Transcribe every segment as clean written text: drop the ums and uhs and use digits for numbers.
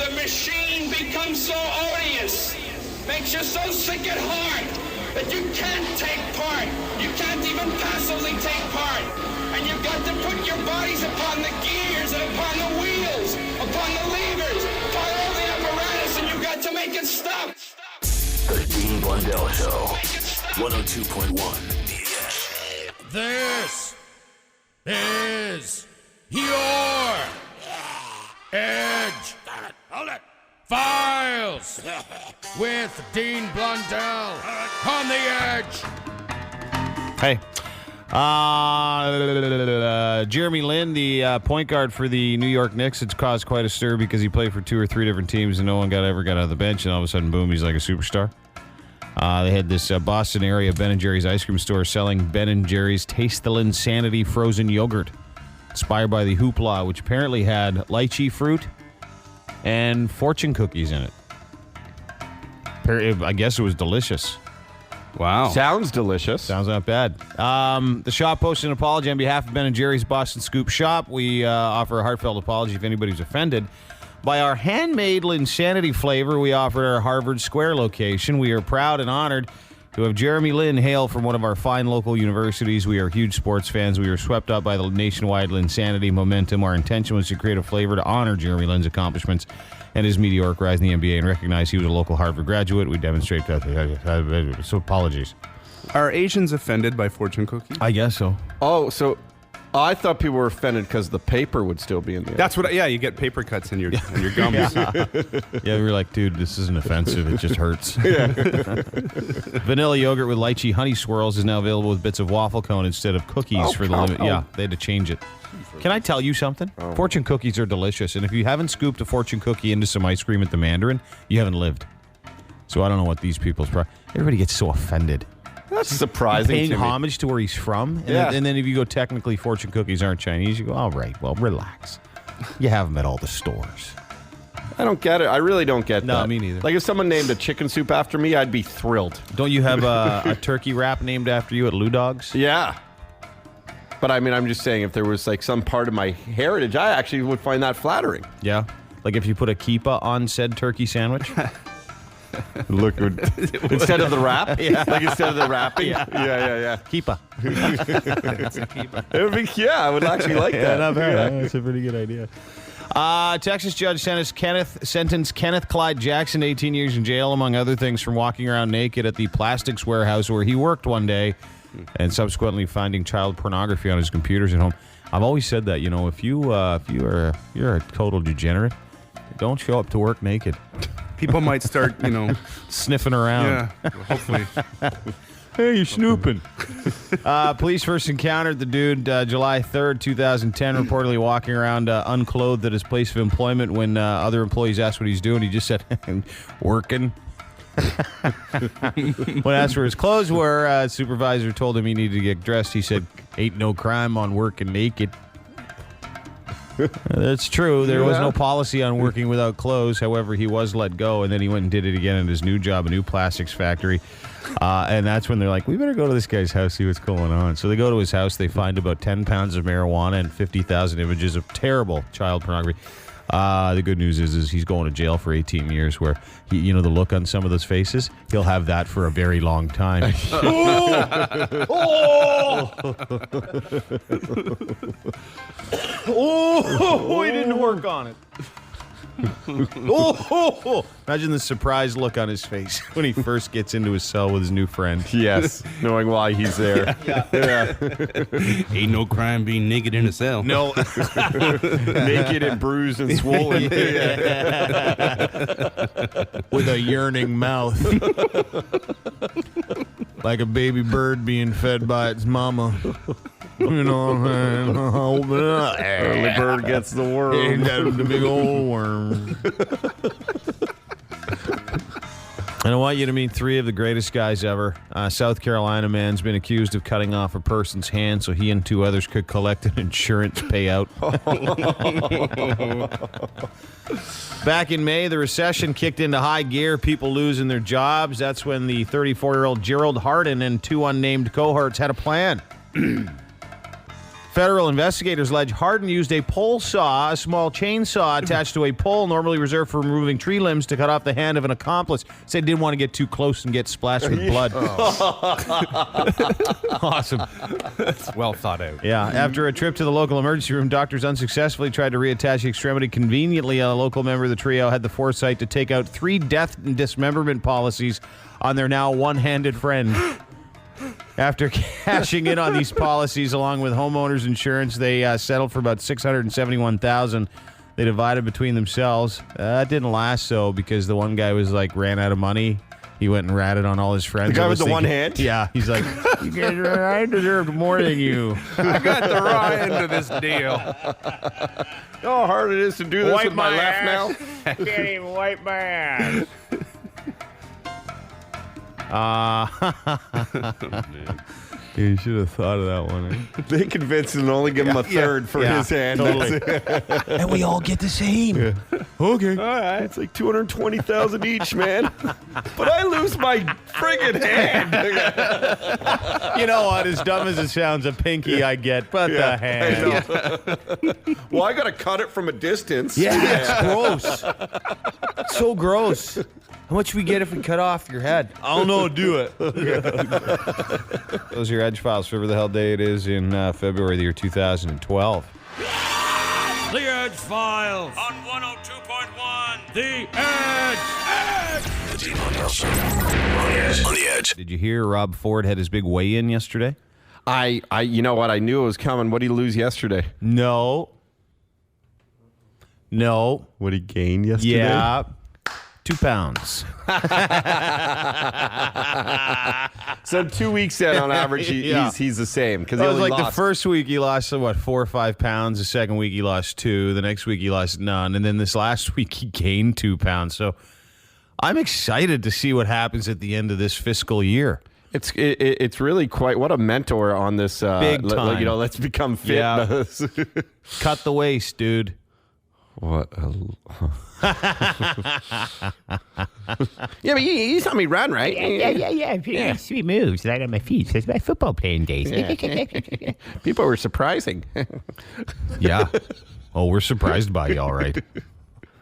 the machine becomes so odious, makes you so sick at heart that you can't take part. You can't even passively take part. And you've got to put your bodies upon the gears and upon the wheels, upon the levers, upon all the apparatus, and you've got to make it stop. The Dean Blundell Show, 102.1 DBS. This is your Edgefiles with Dean Blundell on the Edge. Hey. Jeremy Lin, the point guard for the New York Knicks, it's caused quite a stir because he played for 2 or 3 different teams and no one ever got out of the bench, and all of a sudden, boom, he's like a superstar. They had this Boston area Ben & Jerry's ice cream store selling Ben & Jerry's Taste the Linsanity frozen yogurt, inspired by the hoopla, which apparently had lychee fruit and fortune cookies in it. I guess it was delicious. Wow. Sounds delicious. Sounds not bad. The shop posted an apology on behalf of Ben & Jerry's Boston Scoop Shop. We offer a heartfelt apology if anybody's offended. By our handmade Linsanity flavor, we offer at our Harvard Square location. We are proud and honored to have Jeremy Lin hail from one of our fine local universities. We are huge sports fans. We were swept up by the nationwide Linsanity momentum. Our intention was to create a flavor to honor Jeremy Lin's accomplishments and his meteoric rise in the NBA and recognize he was a local Harvard graduate. We demonstrate that. So apologies. Are Asians offended by fortune cookies? I guess so. Oh, so I thought people were offended because the paper would still be in there. That's what. Yeah, you get paper cuts in your gums. Yeah, we're like, dude, this isn't offensive. It just hurts. Vanilla yogurt with lychee honey swirls is now available with bits of waffle cone instead of cookies for the limit. Yeah, they had to change it. Can I tell you something? Fortune cookies are delicious, and if you haven't scooped a fortune cookie into some ice cream at the Mandarin, you haven't lived. So I don't know what these people's... Everybody gets so offended. That's surprising Paying to me. homage to where he's from. And then if you go, technically, fortune cookies aren't Chinese, you go, all right, well, relax. You have them at all the stores. I don't get it. I really don't get that. No, me neither. Like, if someone named a chicken soup after me, I'd be thrilled. Don't you have a turkey wrap named after you at Lou Dogs? Yeah. But, I mean, I'm just saying, if there was, like, some part of my heritage, I actually would find that flattering. Yeah? Like if you put a kippah on said turkey sandwich? Look, instead of the wrap? Yeah. Like, instead of the wrapping? Yeah. Yeah. Kippah. It's a kippah. It would be, I would actually like that. Not bad. Yeah. That's a pretty good idea. Texas judge sentenced Kenneth Clyde Jackson to 18 years in jail, among other things, from walking around naked at the plastics warehouse where he worked one day and subsequently finding child pornography on his computers at home. I've always said that, if you're a total degenerate, don't show up to work naked. People might start, sniffing around. Yeah, hopefully. Hey, you're snooping. Police first encountered the dude July 3rd, 2010, reportedly walking around unclothed at his place of employment. When other employees asked what he's doing, he just said, working. When asked where his clothes were, supervisor told him he needed to get dressed. He said, ain't no crime on working naked. That's true. There was no policy on working without clothes. However, he was let go, and then he went and did it again at his new job, a new plastics factory. And that's when they're like, we better go to this guy's house, see what's going on. So they go to his house. They find about 10 pounds of marijuana and 50,000 images of terrible child pornography. The good news is he's going to jail for 18 years, where, the look on some of those faces, he'll have that for a very long time. He didn't work on it. Imagine the surprised look on his face when he first gets into his cell with his new friend. Yes, knowing why he's there. Yeah. Ain't no crime being naked in a cell. No. Naked and bruised and swollen. With a yearning mouth. Like a baby bird being fed by its mama. Early bird gets the worm. The big old worm. And I want you to meet 3 of the greatest guys ever. South Carolina man's been accused of cutting off a person's hand so he and 2 others could collect an insurance payout. Back in May, the recession kicked into high gear, people losing their jobs. That's when the 34-year-old Gerald Hardin and 2 unnamed cohorts had a plan. Federal investigators allege Hardin used a pole saw, a small chainsaw attached to a pole normally reserved for removing tree limbs, to cut off the hand of an accomplice. Said he didn't want to get too close and get splashed with blood. Awesome. It's well thought out. Yeah. After a trip to the local emergency room, doctors unsuccessfully tried to reattach the extremity. Conveniently, a local member of the trio had the foresight to take out 3 death and dismemberment policies on their now one-handed friend. After cashing in on these policies along with homeowners insurance, they settled for about $671,000. They divided between themselves. That didn't last, though, because the one guy ran out of money. He went and ratted on all his friends. The guy with the one hand? Yeah. He's like, you guys, I deserved more than you. I got the raw end of this deal. You know how hard it is to do this Wipe with my my left ass. now? Can't even wipe my ass. You should have thought of that one. Eh? They convinced him to only give him a third for his hand. Totally. And we all get the same. Okay. All right, it's like $220,000 each, man. But I lose my friggin' hand. You know what? As dumb as it sounds, a pinky I get, but the hand. Well, I got to cut it from a distance. Yeah, it's gross. So gross. How much we get if we cut off your head? I don't know. Do it. Those are your Edgefiles for whatever the hell day it is in February the year 2012. The Edgefiles on 102.1. The Edge. The Dean Blundell Show. On the edge. Did you hear Rob Ford had his big weigh-in yesterday? You know what? I knew it was coming. What did he lose yesterday? No. What did he gain yesterday? Yeah. 2 pounds. So 2 weeks in, on average, he's the same. Because It was like the first week he lost, 4 or 5 pounds. The second week he lost 2. The next week he lost none. And then this last week he gained 2 pounds. So I'm excited to see what happens at the end of this fiscal year. It's really quite what a mentor on this. Big time. Let's become fit. Yeah. Cut the waist, dude. What? Yeah, but you saw me run, right? Yeah. Sweet moves right on my feet. It's my football playing days. People were surprising. Yeah. Oh, we're surprised by you, all right.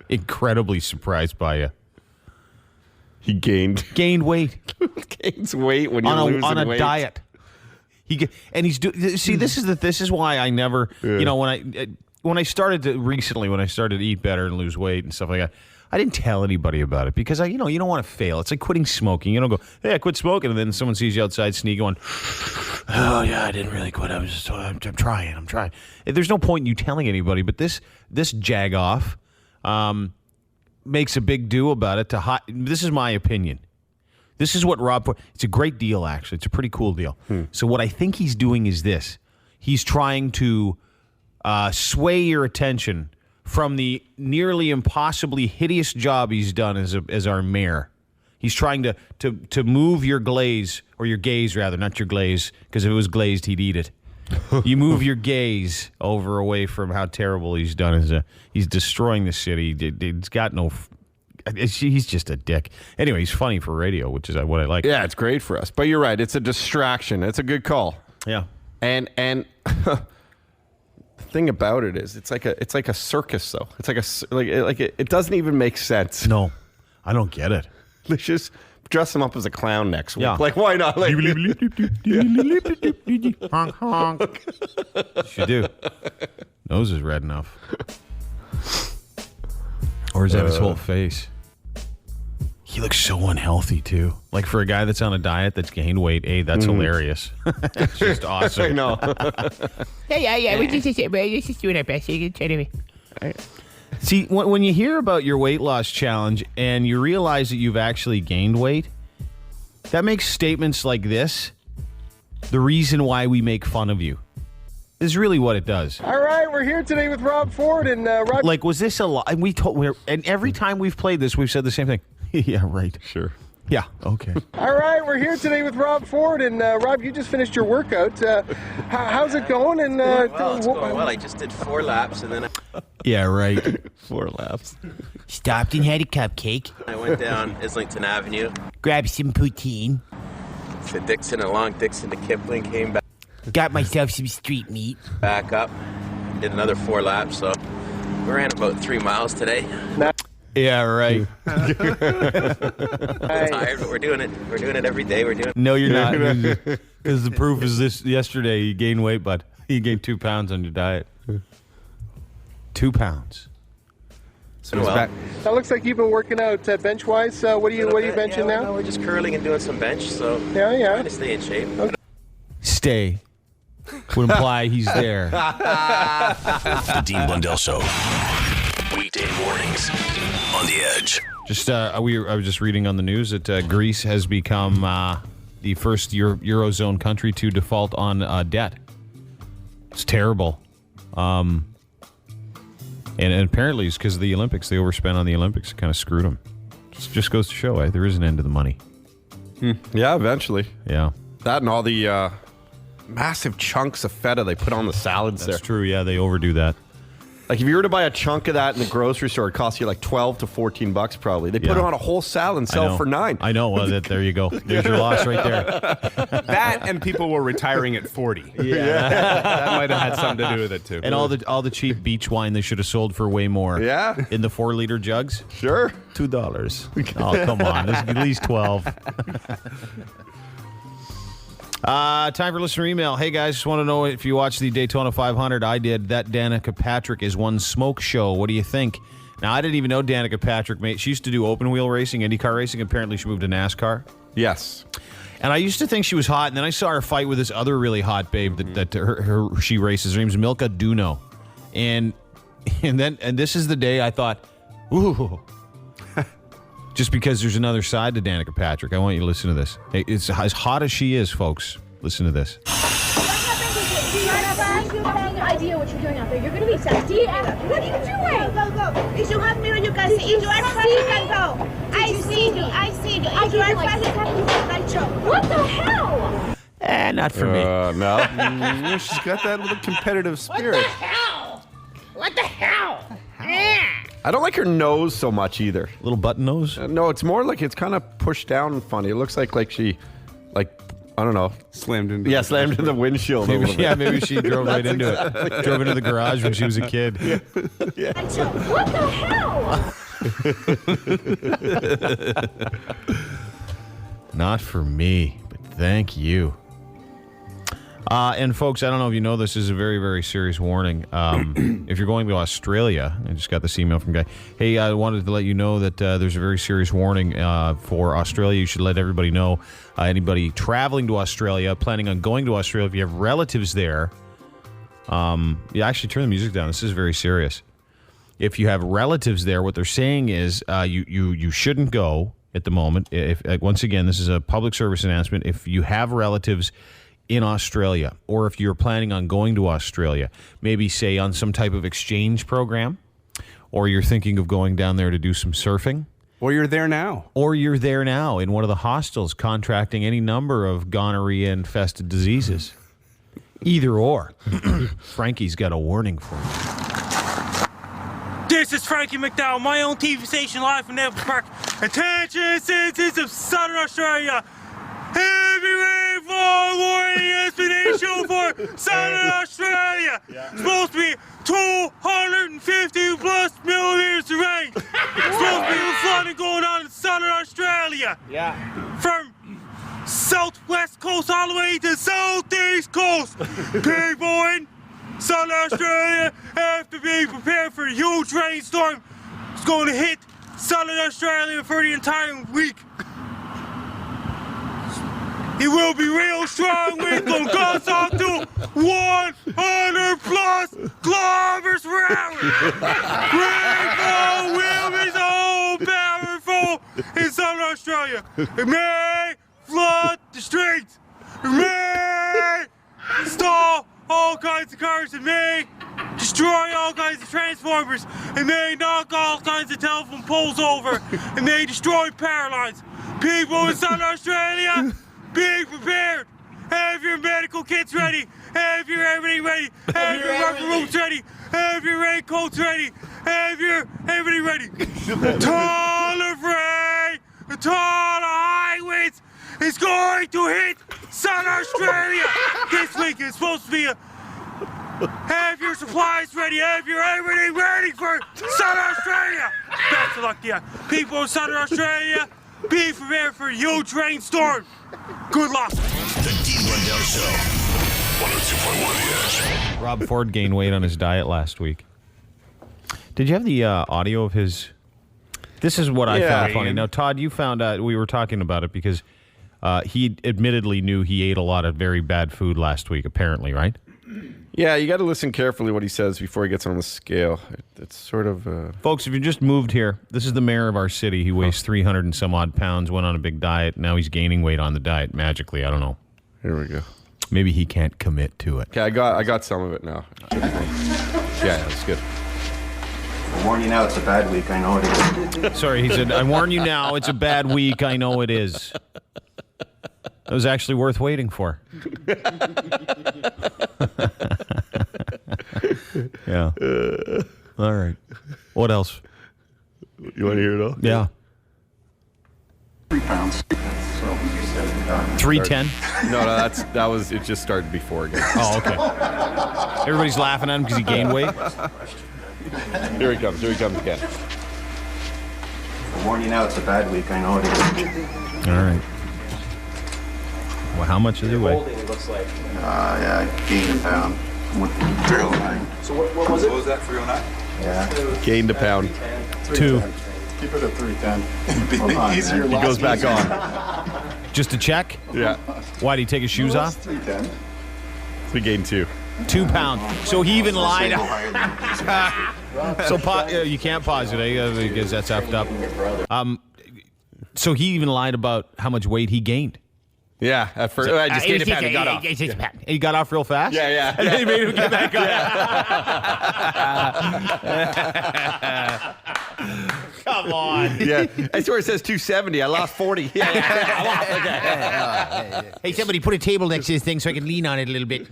Incredibly surprised by you. He gained weight. gains weight when you're losing on a weight. diet. This is why I never when I started to eat better and lose weight and stuff like that, I didn't tell anybody about it because you don't want to fail. It's like quitting smoking. You don't go, hey, I quit smoking, and then someone sees you outside sneaking going, oh yeah, I didn't really quit. I'm trying. There's no point in you telling anybody. But this jagoff makes a big do about it. This is my opinion. This is what it's a great deal, actually. It's a pretty cool deal. So what I think he's doing is this. He's trying to sway your attention from the nearly impossibly hideous job he's done as our mayor. He's trying to move your gaze, rather, not your glaze, because if it was glazed, he'd eat it. You move your gaze away from how terrible he's done. He's destroying the city. He's got no... He's just a dick. Anyway, he's funny for radio, which is what I like. Yeah, it's great for us. But you're right. It's a distraction. It's a good call. Yeah. And the thing about it is, it's like a circus, though. It's it doesn't even make sense. No, I don't get it. Let's just dress him up as a clown next week. Yeah. Like, why not? Like, Honk, honk. Should do. Nose is red enough. Or is that his whole face? He looks so unhealthy, too. Like, for a guy that's on a diet that's gained weight, that's hilarious. It's just awesome. I know. Yeah. We're just doing our best. You can try to... See, when you hear about your weight loss challenge and you realize that you've actually gained weight, that makes statements like this the reason why we make fun of you. Is really what it does. All right, we're here today with Rob Ford and Rob. Like, was this a lie? And every time we've played this, we've said the same thing. Yeah, right. Sure. Yeah, okay. All right, we're here today with Rob Ford and Rob. You just finished your workout. How's it going? And well, it's going well. I just did 4 laps and then Yeah, right. 4 laps. Stopped and had a cupcake. I went down Islington Avenue. Grabbed some poutine. To Dixon, along Dixon to Kipling, came back. Got myself some street meat. Back up. Did another 4 laps, so we ran about 3 miles today. Yeah, right. I'm tired, but we're doing it. We're doing it every day. We're doing it. No, you're not. Because the proof is this. Yesterday, you gained weight, bud. You gained 2 pounds on your diet. 2 pounds. So he's back. That looks like you've been working out bench-wise. What are you benching now? No, we're just curling and doing some bench, so Yeah. trying to stay in shape. Okay. Stay. Would imply he's there. The Dean Blundell Show. Weekday mornings on the Edge. Just I was just reading on the news that Greece has become the first Eurozone country to default on debt. It's terrible. And apparently it's because of the Olympics. They overspent on the Olympics. It kind of screwed them. Just goes to show there is an end to the money. Yeah, eventually. Yeah. That and all the massive chunks of feta they put on the salads That's there. true. Yeah, they overdo that. Like if you were to buy a chunk of that in the grocery store, it costs you like $12 to $14 probably. They put Yeah. it on a whole salad and sell it for $9. I know. Well, there you go. There's your loss right there. That and people were retiring at 40. Yeah. That might have had something to do with it, too. And all the cheap beach wine they should have sold for way more. Yeah. In the 4-liter jugs. Sure. $2. Oh, come on. This is at least 12. Time for listener email. Hey, guys, just want to know if you watched the Daytona 500. I did. That Danica Patrick is one smoke show. What do you think? Now, I didn't even know Danica Patrick. She used to do open wheel racing, IndyCar racing. Apparently, she moved to NASCAR. Yes. And I used to think she was hot, and then I saw her fight with this other really hot babe that she races. Her name's Milka Duno. And this is the day I thought, ooh. Just because there's another side to Danica Patrick. I want you to listen to this. Hey, it's as hot as she is, folks. Listen to this. Do you have any idea what you're doing out there? You're going to be sexy. What are you doing? Go. If you have me, you can see. If you are present, you can go. I see you. If you are present, you can show. What the hell? Not for me. No. She's got that little competitive spirit. What the hell? I don't like her nose so much either. Little button nose? No, it's more like it's kind of pushed down and funny. It looks like she, I don't know. Slammed into Slammed into the windshield a little bit. Yeah, maybe she drove right into it. Drove into the garage when she was a kid. What the hell? Not for me, but thank you. And folks, I don't know if you know this is a very, very serious warning. If you're going to Australia, I just got this email from a guy. Hey, I wanted to let you know that there's a very serious warning for Australia. You should let everybody know. Anybody traveling to Australia, planning on going to Australia, if you have relatives there, actually turn the music down. This is very serious. If you have relatives there, what they're saying is you shouldn't go at the moment. Once again, this is a public service announcement. If you have relatives in Australia, or if you're planning on going to Australia, maybe say on some type of exchange program, or you're thinking of going down there to do some surfing. Or you're there now. Or you're there now in one of the hostels contracting any number of gonorrhea-infested diseases. Either or. Frankie's got a warning for you. This is Frankie McDowell, my own TV station live from Edgefiles Park. Attention citizens of Southern Australia. Heavy rainfall warning has been issued for Southern Australia. It's supposed to be 250 plus millimeters of rain. It's supposed to be flooding going on in Southern Australia. Yeah. From southwest coast all the way to southeast coast. People in Southern Australia have to be prepared for a huge rainstorm. It's going to hit Southern Australia for the entire week. It will be real strong wind going to gust up to 100 plus kilometers per hour. Rainfall will be so powerful in Southern Australia. It may flood the streets. It may stall all kinds of cars. It may destroy all kinds of transformers. It may knock all kinds of telephone poles over. It may destroy power lines. People in Southern Australia, be prepared. Have your medical kits ready. Have your everything ready. Have your rubber boots ready. Have your raincoats ready. Have your everything ready. The tall of rain, the tall of high winds is going to hit South Australia. This week is supposed to be have your supplies ready, have your everything ready for South Australia. Best of luck to you. People of Southern Australia, be prepared for a huge rainstorm. Good luck. The Dean Blundell Show. 102.1 The Edge. Rob Ford gained weight on his diet last week. Did you have the audio of his... This is what I found funny. Now, Todd, you found out... We were talking about it because he admittedly knew he ate a lot of very bad food last week, apparently, right? Yeah, you got to listen carefully what he says before he gets on the scale. It's sort of... Folks, if you just moved here, this is the mayor of our city. He weighs 300 and some odd pounds, went on a big diet. Now he's gaining weight on the diet magically. I don't know. Here we go. Maybe he can't commit to it. Okay, I got some of it now. Yeah, it's good. I warn you now, it's a bad week. I know it is. Sorry, he said, I warn you now, it's a bad week. I know it is. That was actually worth waiting for. Yeah. All right. What else? You want to hear it all? Yeah. 3 pounds. 310? No, it just started before again. Oh, okay. Everybody's laughing at him because he gained weight? Here he comes again. I warn you now, it's a bad week. I know it is. All right. Well, how much does he weigh? It looks like. Yeah, I gained a pound. 309. So what was it? What was that, 309? Yeah. Gained a pound. 2. Keep it at 310. Easier. He goes back on. Just to check? Yeah. Why, did he take his shoes off? 310. We gained 2. 2 pounds. So he even lied. So you can't pause it, because that's effed up. So he even lied about how much weight he gained. Yeah, at first. I just gained a pound and got off. He got off real fast? Yeah. And then he made him get back on. Come on. Yeah. I swear it says 270. I lost 40. Hey, somebody put a table next to this thing so I can lean on it a little bit.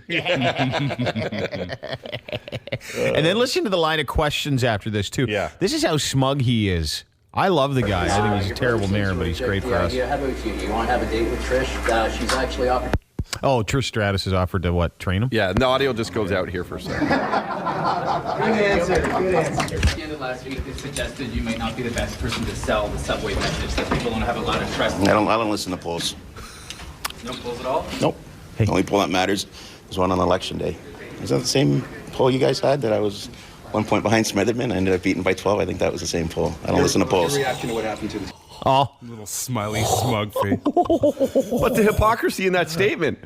And then listen to the line of questions after this, too. Yeah. This is how smug he is. I love the guy. I think he's a terrible mayor, but he's great for us. How about you? You want to have a date with Trish? She's actually offered. Oh, Trish Stratus has offered to what? Train him? Yeah, the audio just goes out here for a second. Good answer. At the end of last week, they suggested you might not be the best person to sell the subway message, that people don't have a lot of trust. I don't listen to polls. No polls at all? Nope. Hey. The only poll that matters is one on election day. Is that the same poll you guys had that I was 1 point behind Smitherman? I ended up beating by 12. I think that was the same poll. I don't listen to polls. Your reaction to what happened to this? Oh. Little smiley, smug face. But the hypocrisy in that statement.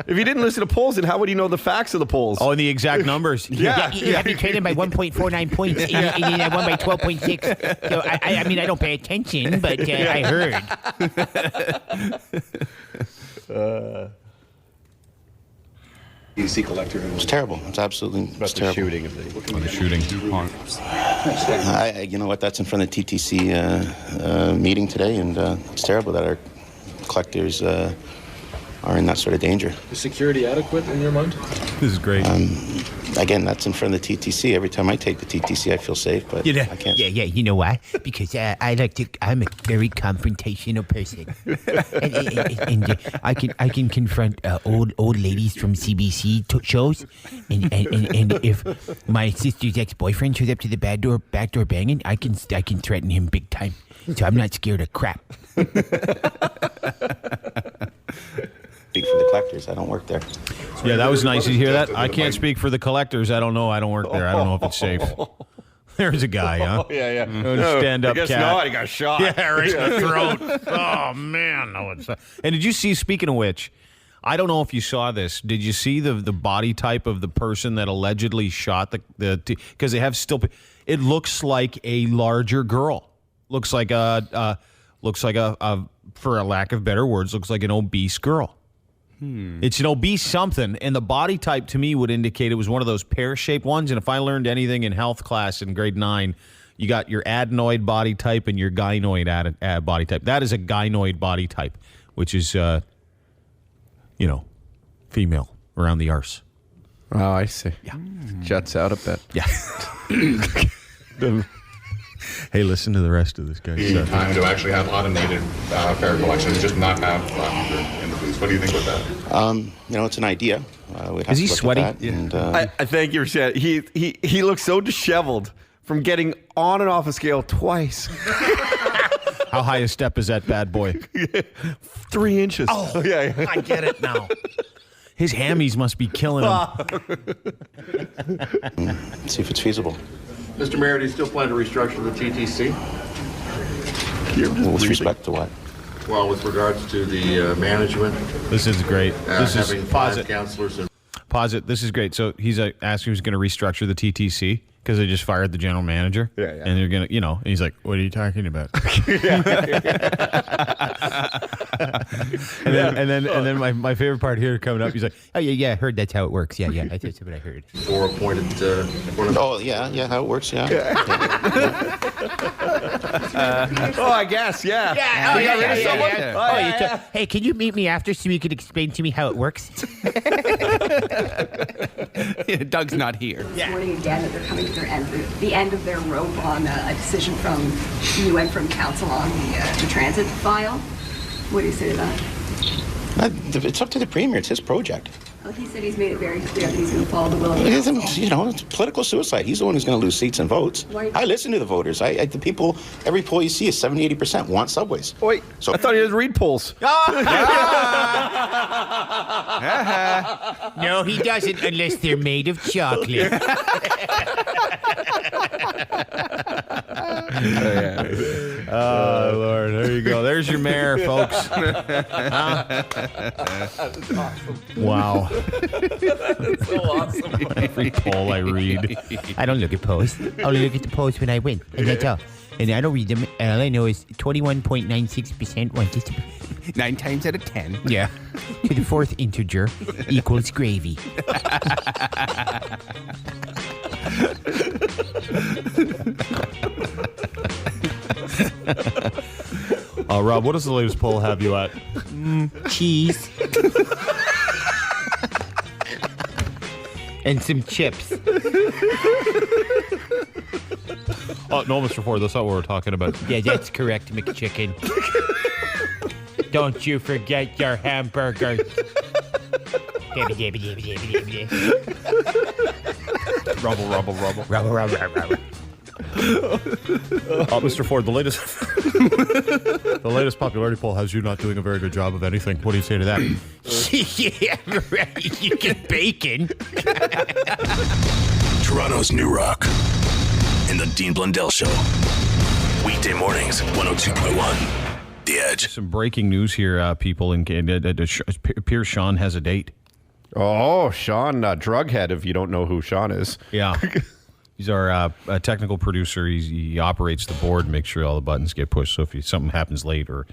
If he didn't listen to polls, then how would he know the facts of the polls? Oh, and the exact numbers. Yeah. You have me traded by 1.49 points, and I won by 12.6. So, I mean, I don't pay attention, but I heard. DC collector. It was terrible. It's absolutely terrible. Shooting. The shooting. You know what? That's in front of the TTC meeting today, and it's terrible that our collectors are in that sort of danger. Is security adequate in your mind? This is great. Again, that's in front of the TTC. Every time I take the TTC, I feel safe, but I can't. Yeah. You know why? Because I'm a very confrontational person, and I can confront old ladies from CBC shows, and if my sister's ex-boyfriend shows up to the back door banging, I can threaten him big time. So I'm not scared of crap. Speak for the collectors. I don't work there. Yeah, that was nice. Did you hear that? I can't speak for the collectors. I don't know. I don't work there. I don't know if it's safe. There's a guy, huh? Yeah. Stand up, I guess cat. not. He got shot. Yeah, right in the throat. Oh man, no. And did you see? Speaking of which, I don't know if you saw this. Did you see the body type of the person that allegedly shot the because they have still. It looks like a larger girl. Looks like a for a lack of better words, looks like an obese girl. It's an obese something, and the body type to me would indicate it was one of those pear-shaped ones. And if I learned anything in health class in grade 9, you got your adenoid body type and your gynoid body type. That is a gynoid body type, which is, female around the arse. Oh, I see. Yeah. Juts out a bit. Yeah. Hey, listen to the rest of this guy's stuff. Time to actually have automated fare collection and just not have in the booths. What do you think about that? It's an idea. Is he sweaty? I think you're saying he looks so disheveled from getting on and off a scale twice. How high a step is that bad boy? 3 inches. Oh, yeah. I get it now. His hammies must be killing him. See if it's feasible. Mr. Mayor, do you still plan to restructure the TTC? With respect to what? Well, with regards to the management. This is great. This is having pause 5 it. counselors. Pause it. This is great. So he's asking who's going to restructure the TTC because they just fired the general manager. Yeah. And they're going to, and he's like, "What are you talking about?" and then my favorite part here coming up, he's like, Oh, yeah, I heard that's how it works. Yeah, that's what I heard. 4 appointed. Oh, yeah, how it works, yeah. I guess, yeah. Hey, can you meet me after so you can explain to me how it works? Doug's not here. This morning again that they're coming to the end of their rope on a decision from UN from Council on the transit file. What do you say to that? It's up to the Premier. It's his project. Well, he said he's made it very clear that he's going to follow the will of the council. It's political suicide. He's the one who's going to lose seats and votes. I listen to the voters. The people, every poll you see is 70-80% want subways. Wait, so I thought he was read polls. No, he doesn't unless they're made of chocolate. Oh, Lord. There you go. There's your mayor, folks. Wow. That's so awesome. Every poll I read. I don't look at polls. I only look at the polls when I win. And that's all. And I don't read them. And all I know is 21.96% want this to be. 9 times out of 10. Yeah. To the 4th integer equals gravy. Rob, what does the latest poll have you at? Cheese. And some chips. Oh, no, Mr. Ford, that's not what we're talking about. Yeah, that's correct, McChicken. Don't you forget your hamburger. Rubble. Rubble. Mr. Ford, the latest popularity poll has you not doing a very good job of anything. What do you say to that? Yeah, right. You get bacon. Toronto's New Rock in the Dean Blundell Show. Weekday mornings, 102.1. The Edge. Some breaking news here, people. It appears Sean has a date. Oh, Sean, drug head, if you don't know who Sean is. Yeah. He's our technical producer. He operates the board, makes sure all the buttons get pushed. So if something happens late or...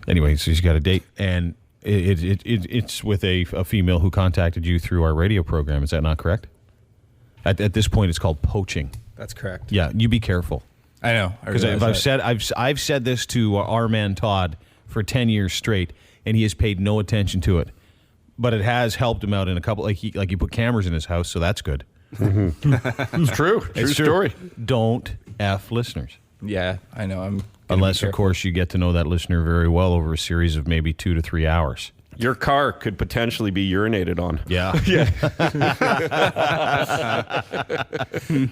Anyway, so he's got a date. And it's with a female who contacted you through our radio program. Is that not correct? At this point, it's called poaching. That's correct. Yeah, you be careful. I know. Because I've said this to our man Todd for 10 years straight, and he has paid no attention to it. But it has helped him out in a couple. Like he put cameras in his house, so that's good. Mm-hmm. It's true. True story. Don't F listeners. Yeah, I know. Unless, of course, you get to know that listener very well over a series of maybe 2 to 3 hours. Your car could potentially be urinated on. Yeah.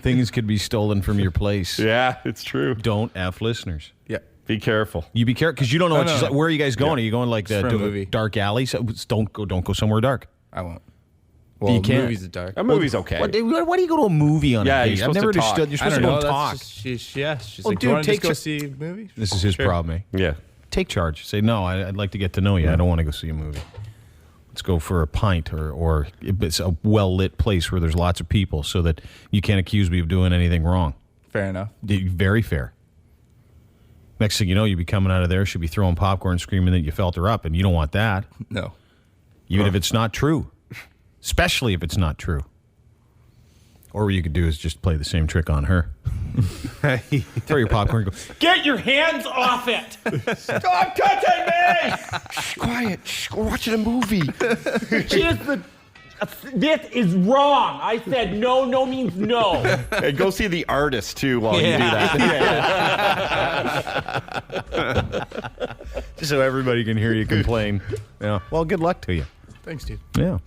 Things could be stolen from your place. Yeah, it's true. Don't F listeners. Yeah. Be careful. You be careful because you don't know what she's like. Where are you guys going? Yeah. Are you going like to a movie. Dark alley? So don't go somewhere dark. I won't. Well, you can't. Movies are dark. A movie's okay. Why do you go to a movie on a date? I've never understood. You're supposed to go and talk. She's Well, like, dude, do you want to just go see a movie? This is his problem, eh? Yeah. Take charge. Say, no, I'd like to get to know you. I don't want to go see a movie. Let's go for a pint or it's a well-lit place where there's lots of people so that you can't accuse me of doing anything wrong. Fair enough. Very fair. Next thing you know, you'll be coming out of there, she'll be throwing popcorn, screaming that you felt her up, and you don't want that. No. Even if it's not true. Especially if it's not true. Or what you could do is just play the same trick on her. Throw your popcorn and go, get your hands off it! Stop touching me! Shh, quiet. Shh, we're watching a movie. She is the This is wrong. I said no means no. And go see the artist, too, while you do that. Just so everybody can hear you complain. Yeah. Well, good luck to you. Thanks, dude. Yeah.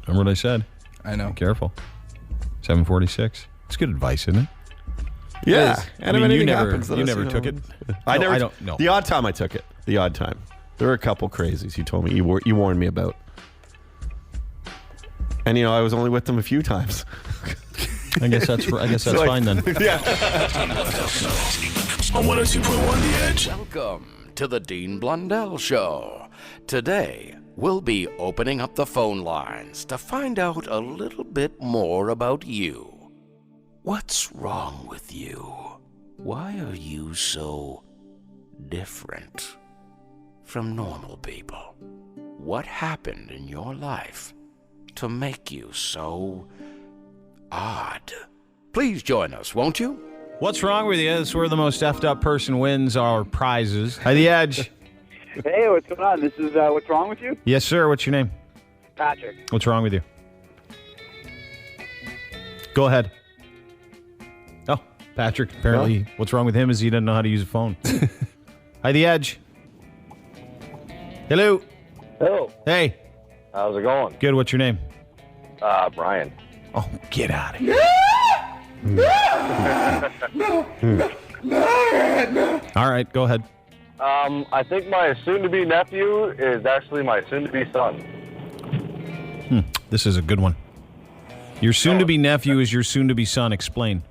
Remember what I said? I know. Be careful. 746. It's good advice, isn't it? Yeah. And I mean, you never took it. I No, never. I don't know. The odd time I took it. The odd time. There were a couple crazies you told me, you warned me about. And, I was only with them a few times. I guess that's fine then. Yeah. On 102.1 The Edge. Welcome to the Dean Blundell Show. Today, we'll be opening up the phone lines to find out a little bit more about you. What's wrong with you? Why are you so different from normal people? What happened in your life to make you so odd? Please join us, won't you? What's wrong with you? It's where the most effed up person wins our prizes. Hi, The Edge. Hey, what's going on? This is What's Wrong With You? Yes, sir. What's your name? Patrick. What's wrong with you? Go ahead. Oh, Patrick. Apparently, what's wrong with him is he doesn't know how to use a phone. Hi, The Edge. Hello. Hello. Hey. How's it going? Good. What's your name? Brian. Oh, get out of here. All right, go ahead. I think my soon-to-be nephew is actually my soon-to-be son. This is a good one. Your soon-to-be nephew is your soon-to-be son. Explain.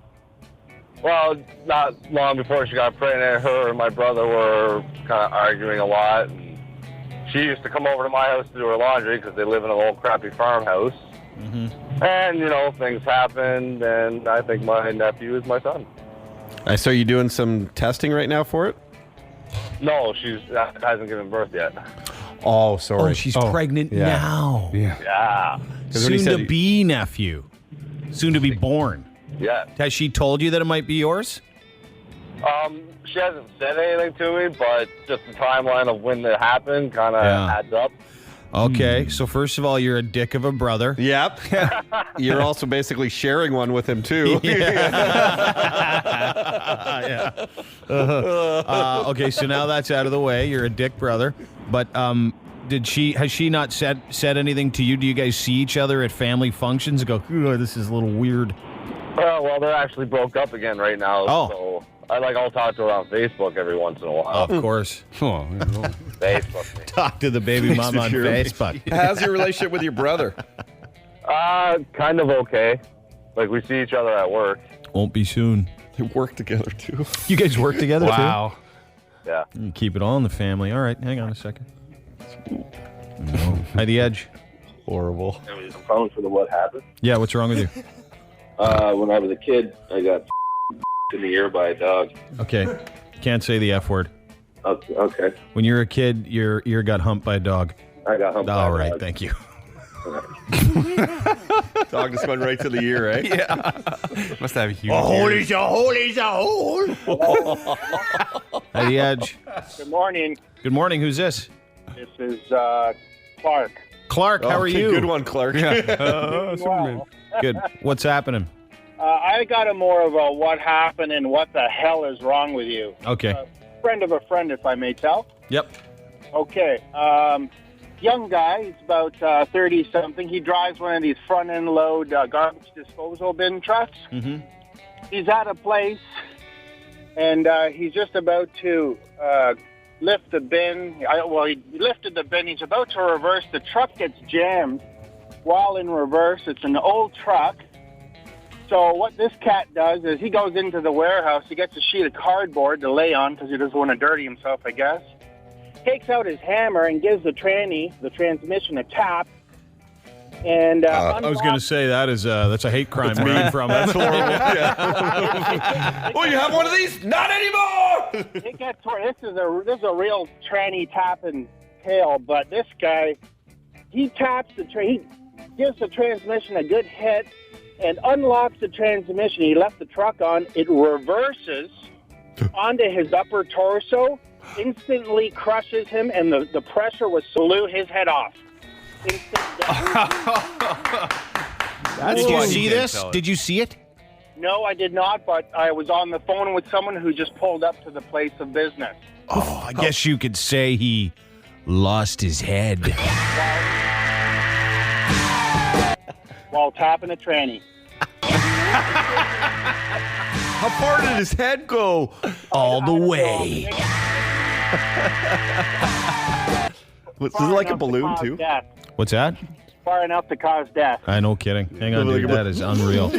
Well, not long before she got pregnant, her and my brother were kind of arguing a lot. And she used to come over to my house to do her laundry because they live in an old crappy farmhouse. Mm-hmm. And, things happened, and I think my nephew is my son. So are you doing some testing right now for it? No, she hasn't given birth yet. Oh, sorry. Oh, she's pregnant now. Yeah. Soon-to-be nephew. Soon-to-be born. Yeah. Has she told you that it might be yours? She hasn't said anything to me, but just the timeline of when it happened kind of adds up. Okay, so first of all, you're a dick of a brother. Yep. You're also basically sharing one with him, too. Yeah. Okay, so now that's out of the way. You're a dick brother. But has she not said anything to you? Do you guys see each other at family functions and go, "Ooh, this is a little weird"? Well, they're actually broke up again right now. Oh. So I'll talk to her on Facebook every once in a while. Of course. Facebook. Talk to the baby mama on Facebook. How's your relationship with your brother? Kind of okay. Like, we see each other at work. Won't be soon. They work together, too. You guys work together, too? Wow. Yeah. You keep it all in the family. All right, hang on a second. No. Hi, The Edge. Horrible. I'm calling for the what happened. Yeah, what's wrong with you? When I was a kid, I got in the ear by a dog. Okay. Can't say the F word. Okay. When you're a kid, your ear got humped by a dog. I got humped by a All right, dog. thank you. Dog just went right to the ear, right? Yeah. Must have huge A hole ears. is a hole is a hole. Hi, The Edge. Good morning. Good morning. Who's this? This is Clark. Clark, how are Okay, you? Good one, Clark. Well, Good. What's happening? I got a more of a what happened and what the hell is wrong with you. Okay. Friend of a friend, if I may tell. Yep. Okay. Young guy. He's about 30-something. He drives one of these front-end load garbage disposal bin trucks. Mm-hmm. He's at a place, and he's just about to lift the bin. He lifted the bin. He's about to reverse. The truck gets jammed while in reverse. It's an old truck. So what this cat does is he goes into the warehouse. He gets a sheet of cardboard to lay on because he doesn't want to dirty himself, I guess. Takes out his hammer and gives the transmission, a tap. And I was going to say that's a hate crime where I'm from. That's horrible. Oh, you have one of these? Not anymore. It gets this is a real tranny tap and tail, but this guy, he taps he gives the transmission a good hit and unlocks the transmission. He left the truck on. It reverses onto his upper torso, instantly crushes him, and the pressure blew his head off. Did you see this? Did you see it? No, I did not, but I was on the phone with someone who just pulled up to the place of business. Oh, I guess you could say he lost his head. While tapping a tranny. How far did his head go? All the way. Is it like a balloon, too? Death. What's that? Far enough to cause death. I no kidding. Hang on, dude. That is unreal.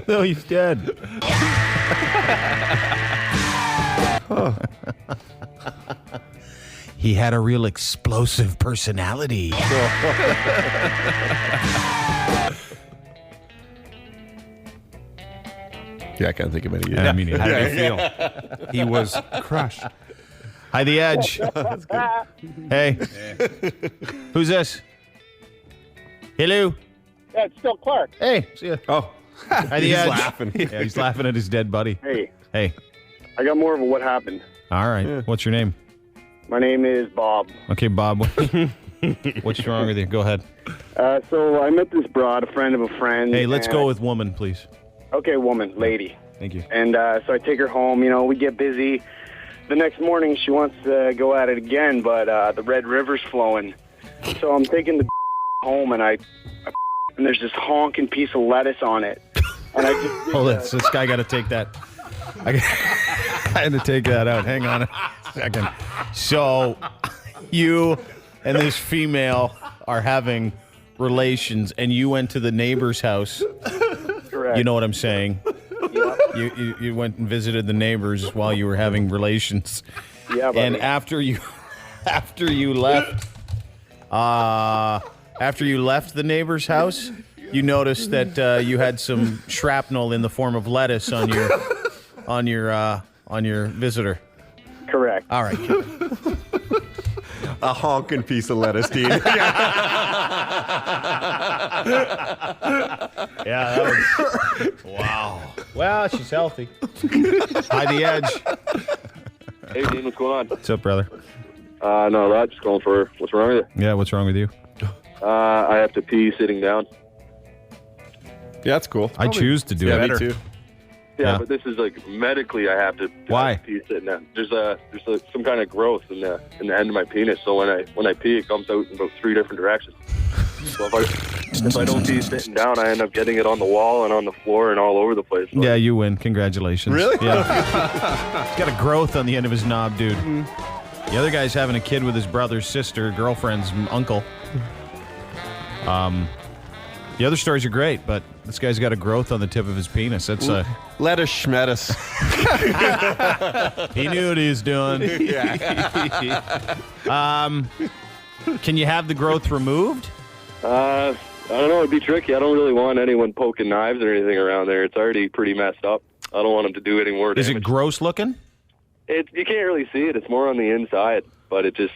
No, he's dead. He had a real explosive personality. Yeah, I can't think of any yet. I mean, how did he feel? He was crushed. Hi, The Edge. Hey. Who's this? Hello. Yeah, it's still Clark. Hey. See ya. Oh. Hi, The He's Edge. laughing. Yeah, he's laughing at his dead buddy. Hey, Hey. I got more of a what happened. All right. What's your name? My name is Bob. Okay, Bob. What's wrong with you? Go ahead. So I met this broad, a friend of a friend. Hey, let's go with woman, please. Okay, woman, lady. Thank you. And so I take her home. You know, we get busy. The next morning, she wants to go at it again, but the Red River's flowing. So I'm taking the home, and and there's this honking piece of lettuce on it. And I just Hold it. So this guy got to take that. I had to take that out. Hang on a second. So you and this female are having relations, and you went to the neighbor's house. Correct. You know what I'm saying? Yep. You went and visited the neighbors while you were having relations. Yeah, buddy. And after you left the neighbor's house, you noticed that you had some shrapnel in the form of lettuce on your visitor. Correct. All right. A honking piece of lettuce, Dean. Yeah, that was... Wow. Well, she's healthy. Hi, The Edge. Hey, Dean, what's going on? What's up, brother? No, that's just going for what's wrong with you? Yeah, what's wrong with you? I have to pee sitting down. Yeah, that's cool. I choose to do it. Me too. Yeah, but this is like medically, I have to. Why? Pee sitting down. There's some kind of growth in the end of my penis. So when I pee, it comes out in about 3 different directions. So if I don't pee sitting down, I end up getting it on the wall and on the floor and all over the place. So Yeah, you win. Congratulations. Really? Yeah. He's got a growth on the end of his knob, dude. The other guy's having a kid with his brother's sister, girlfriend's uncle. The other stories are great, but this guy's got a growth on the tip of his penis. That's lettuce schmettuce. He knew what he was doing. Can you have the growth removed? I don't know. It'd be tricky. I don't really want anyone poking knives or anything around there. It's already pretty messed up. I don't want them to do any more damage. Is it gross looking? You can't really see it. It's more on the inside, but it just...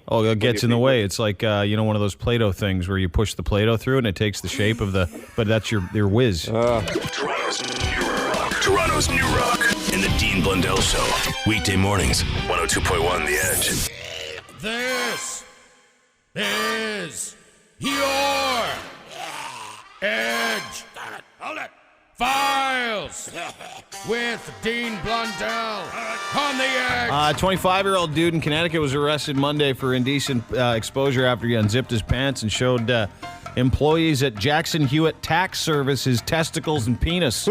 Oh, it gets in the way. It's like, one of those Play-Doh things where you push the Play-Doh through and it takes the shape of the... But that's your whiz. Toronto's New Rock in the Dean Blundell Show. Weekday mornings, 102.1 The Edge. This is your Edge. Hold it. Files with Dean Blundell on the Edge. 25-year-old dude in Connecticut was arrested Monday for indecent exposure after he unzipped his pants and showed employees at Jackson Hewitt Tax Service his testicles and penis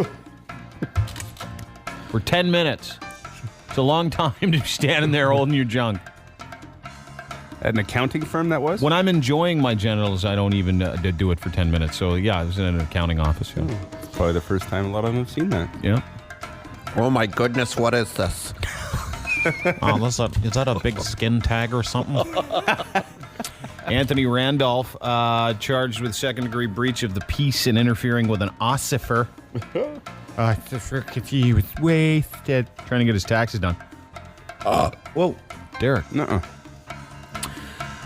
for 10 minutes. It's a long time to be standing there holding your junk. At an accounting firm, that was? When I'm enjoying my genitals, I don't even do it for 10 minutes. So, yeah, I was in an accounting office. Yeah. Probably the first time a lot of them have seen that. Yeah. Oh, my goodness, what is this? Is that a big skin tag or something? Anthony Randolph, charged with second-degree breach of the peace and interfering with an ossifer. He was wasted. Trying to get his taxes done. Whoa, Derek. Nuh-uh.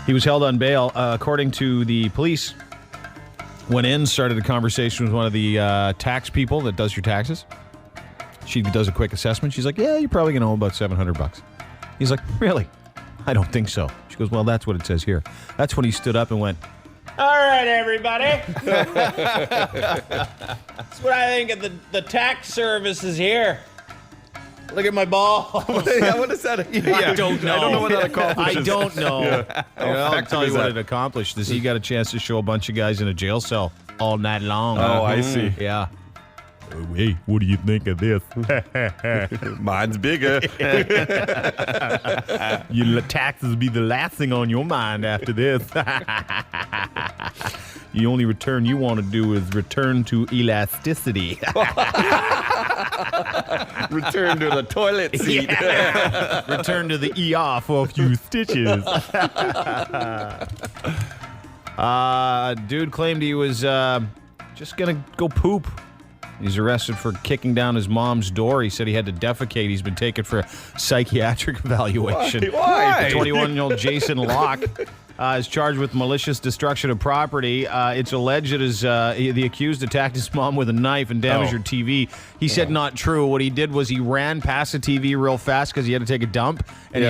He was held on bail. According to the police, went in, started a conversation with one of the tax people that does your taxes. She does a quick assessment. She's like, yeah, you're probably going to owe about $700. He's like, really? I don't think so. She goes, well, that's what it says here. That's when he stood up and went, all right, everybody. That's what I think of the tax services here. Look at my ball. Yeah, what is that? I don't know. I don't know what that accomplishes. I don't know. Yeah. I'll tell you what it accomplished is he got a chance to show a bunch of guys in a jail cell all night long. Oh, I see. Yeah. Hey, what do you think of this? Mine's bigger. Your taxes will be the last thing on your mind after this. The only return you want to do is return to elasticity. Return to the toilet seat. Yeah. Return to the ER for a few stitches. Dude claimed he was just going to go poop. He's arrested for kicking down his mom's door. He said he had to defecate. He's been taken for a psychiatric evaluation. Why? 21-year-old Jason Locke is charged with malicious destruction of property. It's alleged that the accused attacked his mom with a knife and damaged her TV. He said not true. What he did was he ran past the TV real fast because he had to take a dump, and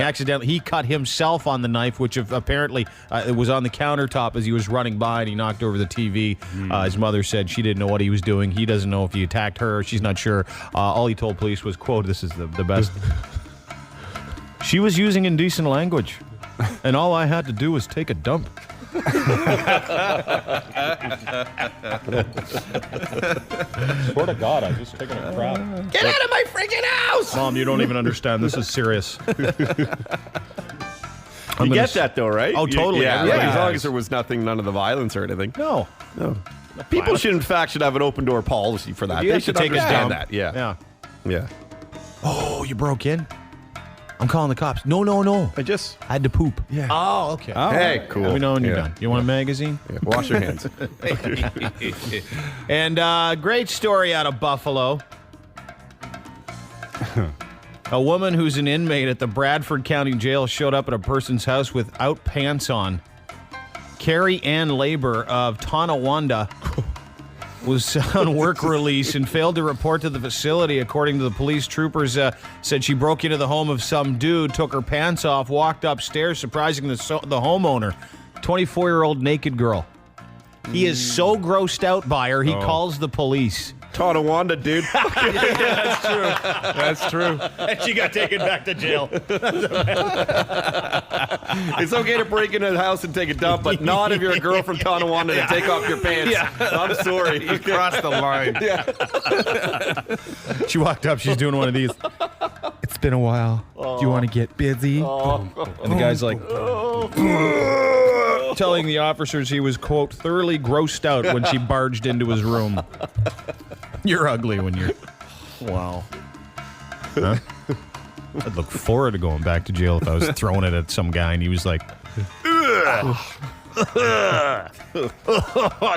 he cut himself on the knife, which apparently it was on the countertop as he was running by, and he knocked over the TV. His mother said she didn't know what he was doing. He doesn't know if he attacked her. She's not sure. All he told police was, quote, this is the best. She was using indecent language, and all I had to do was take a dump. Swear to God, I was just taking a crap. Get out of my freaking house! Mom, you don't even understand. This is serious. You get that, though, right? Oh, totally. Yeah, Everybody as long has. as there was none of the violence or anything. No. People should, in fact, have an open door policy for that. You They have to should take a understand dump. that. Yeah. Yeah. Oh, you broke in? I'm calling the cops. No. I had to poop. Yeah. Oh, okay. Oh, hey, cool. Let me know when you're Yeah. done. You want a magazine? Yeah, wash your hands. And great story out of Buffalo. A woman who's an inmate at the Bradford County Jail showed up at a person's house without pants on. Carrie Ann Labor of Tonawanda was on work release and failed to report to the facility. According to the police, troopers said she broke into the home of some dude, took her pants off, walked upstairs, surprising the homeowner. 24-year-old naked girl. He is so grossed out by her, he calls the police. Tonawanda, dude. That's true. That's true. And she got taken back to jail. It's okay to break into the house and take a dump, but not if you're a girl from Tonawanda to take off your pants. Yeah. I'm sorry. You crossed the line. Yeah. She walked up. She's doing one of these. It's been a while. Do you want to get busy? And the guy's like, telling the officers he was, quote, thoroughly grossed out when she barged into his room. You're ugly when you're... Wow. Huh? I'd look forward to going back to jail if I was throwing it at some guy and he was like...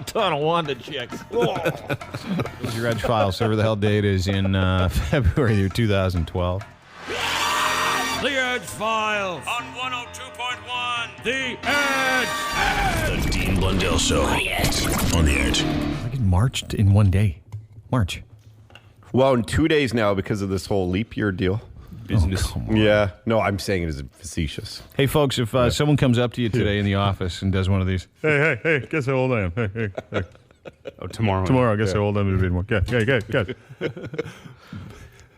Tonawanda chicks. This is your Edgefiles, whatever the hell date is in February of 2012. The Edgefiles on 102.1 The Edge. The Dean Blundell Show. On the Edge. I get marched in one day. March. Well, in 2 days now because of this whole leap year deal. Business. Yeah. No, I'm saying it as facetious. Hey, folks, if someone comes up to you today in the office and does one of these, hey, guess how old I am? Hey. Oh, tomorrow. Tomorrow, guess how old I'm going to be more. Guess.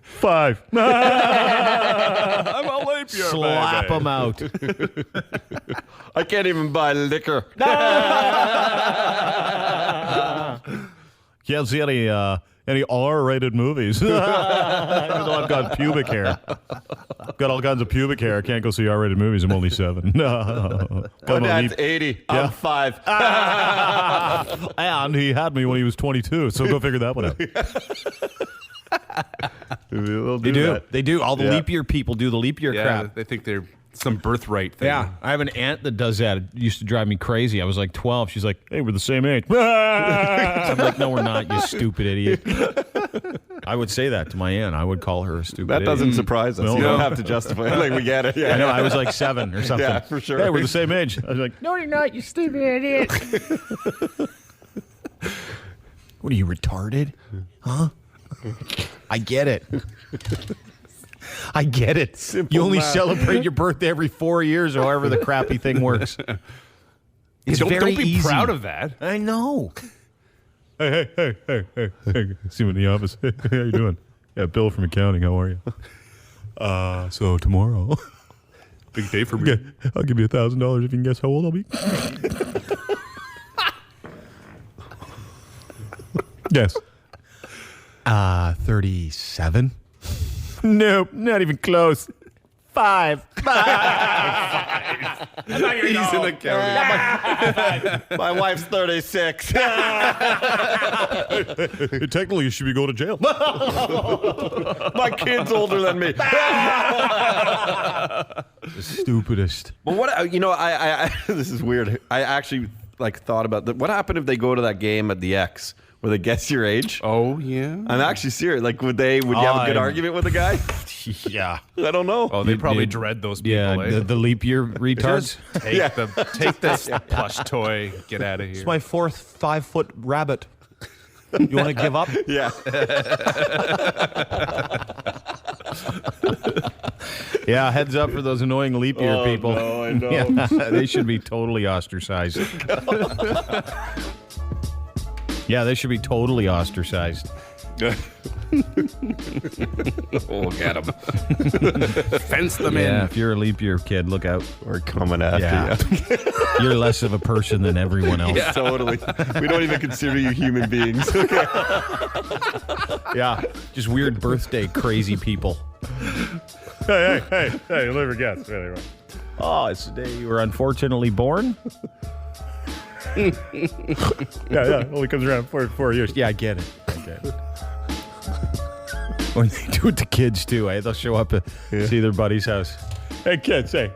5. I'm a leap year, Slap them out. I can't even buy liquor. Can't see any R-rated movies. Even though I've got pubic hair. I've got all kinds of pubic hair. I can't go see R-rated movies. I'm only 7. No. My dad's 80. I'm 5. And he had me when he was 22, so go figure that one out. They do. All the leap year people do the leap year crap. They think they're some birthright thing. Yeah, I have an aunt that does that. It used to drive me crazy. I was like 12. She's like, hey, we're the same age. I'm like, no, we're not, you stupid idiot. I would say that to my aunt. I would call her a stupid idiot. That doesn't surprise us. No, You no. don't have to justify it. Like, we get it. Yeah. I know, I was like 7 or something. Yeah, for sure. Hey, we're the same age. I was like, no, you're not, you stupid idiot. What are you, retarded? Huh? I get it. I get it. Simple you only math. celebrate your birthday every 4 years, or however the crappy thing works. It's Don't very be easy. proud of that. I know. Hey. See you in the office. Hey, how you doing? Yeah, Bill from accounting. How are you? So tomorrow. Big day for me. I'll give you $1,000 if you can guess how old I'll be. Yes. 37? Nope, not even close. 5. He's an accountant. My wife's 36. Technically, you should be going to jail. My kid's older than me. The stupidest. But what I this is weird. I actually thought about that. What happened if they go to that game at the X where they guess your age? Oh yeah. I'm actually serious. Would you have a good argument with the guy? Yeah. I don't know. Oh, they probably dread those people. Yeah, the leap year retards. Take this plush toy. Get out of here. It's my 4th 5-foot rabbit. You want to give up? Yeah. Yeah, heads up for those annoying leap year people. No, I know. Yeah, they should be totally ostracized. Yeah, they should be totally ostracized. We'll get them. Fence them in. Yeah, if you're a leap year kid, look out. We're coming after you. You're less of a person than everyone else. Yeah, totally. We don't even consider you human beings. Okay. Yeah, just weird birthday crazy people. Hey, you'll never guess. Anyway. Oh, it's the day you were unfortunately born? Yeah. Only comes around 4 years. Yeah, I get it. When they do it to kids, too, they'll show up at see their buddy's house. Hey, kids, hey.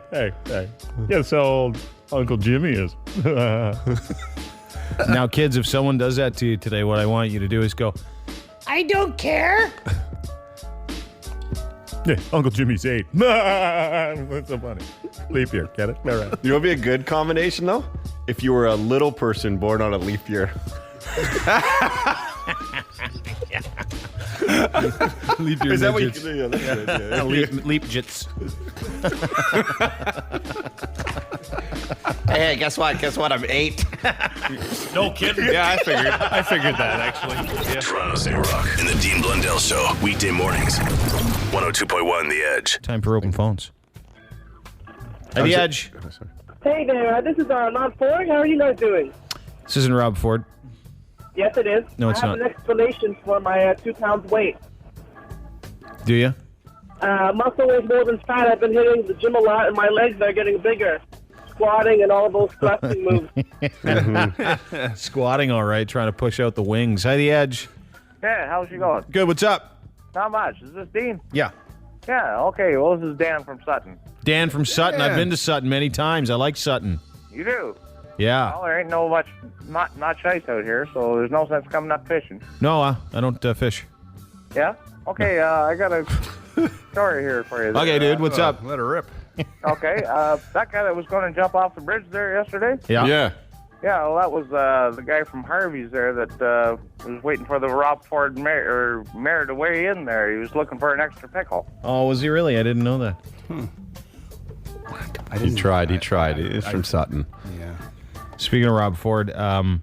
Guess how old Uncle Jimmy is. Now, kids, if someone does that to you today, what I want you to do is go, I don't care. Yeah, Uncle Jimmy's 8. That's so funny. Leap year, get it? All right. You know what would be a good combination, though? If you were a little person born on a leap year. Leap year Is that what you midgets. can do? Yeah, that's good. Yeah. Leap jits. Hey, guess what? I'm 8. No kidding. Yeah, I figured that actually. Yeah. Toronto's A-Rock and the Dean Blundell Show. Weekday mornings. 102.1 The Edge. Time for open phones. At the Edge. Hey there, this is Rob Ford. How are you guys doing? This isn't Rob Ford. Yes, it is. No, it's I have not. an explanation for my 2 pounds weight. Do you? Muscle weighs more than fat. I've been hitting the gym a lot, and my legs are getting bigger. Squatting and all of those thrusting moves. Squatting, all right, trying to push out the wings. Hi, the Edge. Yeah, how's she going? Good, what's up? Not much. Is this Dean? Yeah. Yeah, okay. Well, this is Dan from Sutton. Dan from Sutton. Yeah. I've been to Sutton many times. I like Sutton. You do? Yeah. Well, there ain't no much not ice out here, so there's no sense coming up fishing. No, I don't fish. Yeah? Okay, I got a story here for you. Okay, dude, what's up? Let her rip. Okay, that guy that was going to jump off the bridge there yesterday? Yeah. Yeah, well, that was the guy from Harvey's there that was waiting for the Rob Ford mare to weigh in there. He was looking for an extra pickle. Oh, was he really? I didn't know that. He tried. It's from Sutton. Yeah. Speaking of Rob Ford, I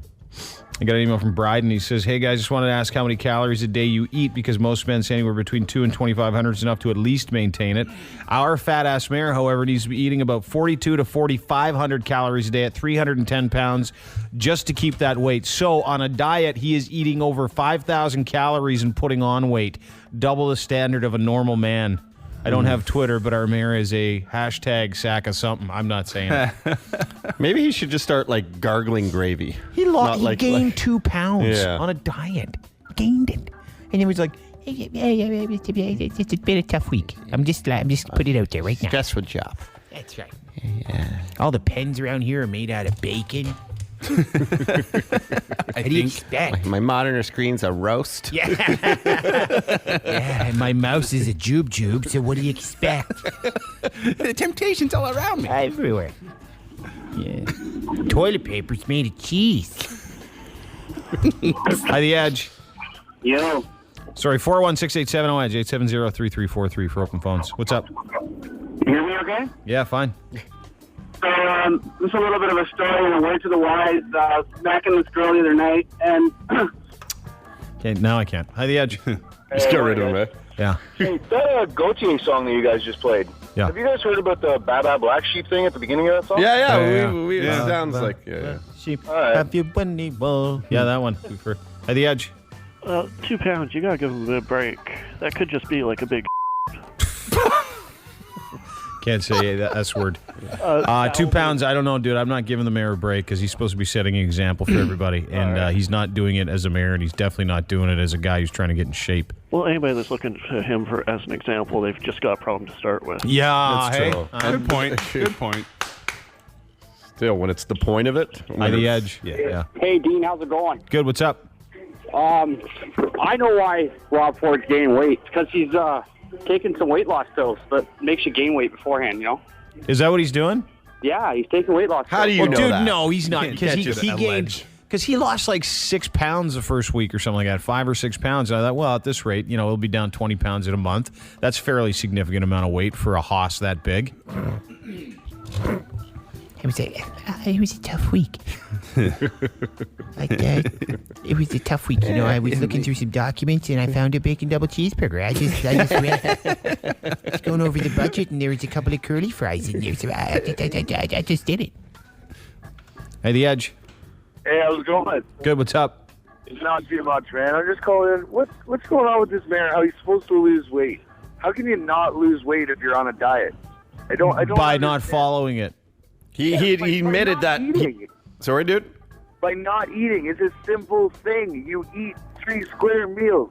got an email from Bryden. He says, hey, guys, just wanted to ask how many calories a day you eat because most men say anywhere between 2 and 2,500 is enough to at least maintain it. Our fat-ass mare, however, needs to be eating about 42 to 4,500 calories a day at 310 pounds just to keep that weight. So on a diet, he is eating over 5,000 calories and putting on weight, double the standard of a normal man. I don't have Twitter, but our mayor is a hashtag sack of something. I'm not saying it. Maybe he should just start gargling gravy. He gained 2 pounds on a diet. Gained it. And it was like, it's been a tough week. I'm just putting it out there right now. Stressful job. That's right. Yeah. All the pens around here are made out of bacon. What do you expect? My monitor screen's a roast. Yeah. Yeah, and my mouse is a jube, so what do you expect? The temptation's all around me. Everywhere. Yeah. Toilet paper's made of cheese. Hi, the Edge. Yo. Sorry, 416-870-EDGE, 870-3343 for open phones. What's up? You hear me okay? Yeah, fine. So, this is a little bit of a story, a way to the wise. Smacking this girl the other night, and... Okay, now I can't. Hi, The Edge. Just get rid of him, eh? Yeah. Hey, that Goatee song that you guys just played. Yeah. Have you guys heard about the Baba Black Sheep thing at the beginning of that song? Yeah. It sounds like sheep. Right. Have you bunny ball? Yeah, that one. We've heard. Hi, The Edge. 2 pounds. You gotta give him a bit of break. That could just be like a big. Can't say that S word. 2 pounds, I don't know, dude. I'm not giving the mayor a break because he's supposed to be setting an example for everybody. And he's not doing it as a mayor, and he's definitely not doing it as a guy who's trying to get in shape. Well, anybody that's looking to him for as an example, they've just got a problem to start with. Yeah, That's true. Good point. Good point. Still, when it's the point of it. Hi, The Edge. Yeah. Hey, Dean, how's it going? Good, what's up? I know why Rob Ford's gaining weight. It's because he's taking some weight loss pills that makes you gain weight beforehand, you know? Is that what he's doing? Yeah, he's taking weight loss pills. How do you know Dude, that? no, he's not. Can't Because he just gained. allege. Because he lost like 6 pounds the first week or something like that, 5 or 6 pounds. And I thought, well, at this rate, he'll be down 20 pounds in a month. That's fairly significant amount of weight for a hoss that big. It was a tough week. It was a tough week. I was looking through some documents and I found a bacon double cheeseburger. I just read it. Just going over the budget and there was a couple of curly fries in there. So I just did it. Hey, The Edge. Hey, how's it going? Good, what's up? It's not too much, man. I'm just calling in. What's going on with this man? How he's supposed to lose weight? How can you not lose weight if you're on a diet? I don't. By not following it. He admitted that. Sorry, dude? By not eating. It's a simple thing. You eat 3 square meals.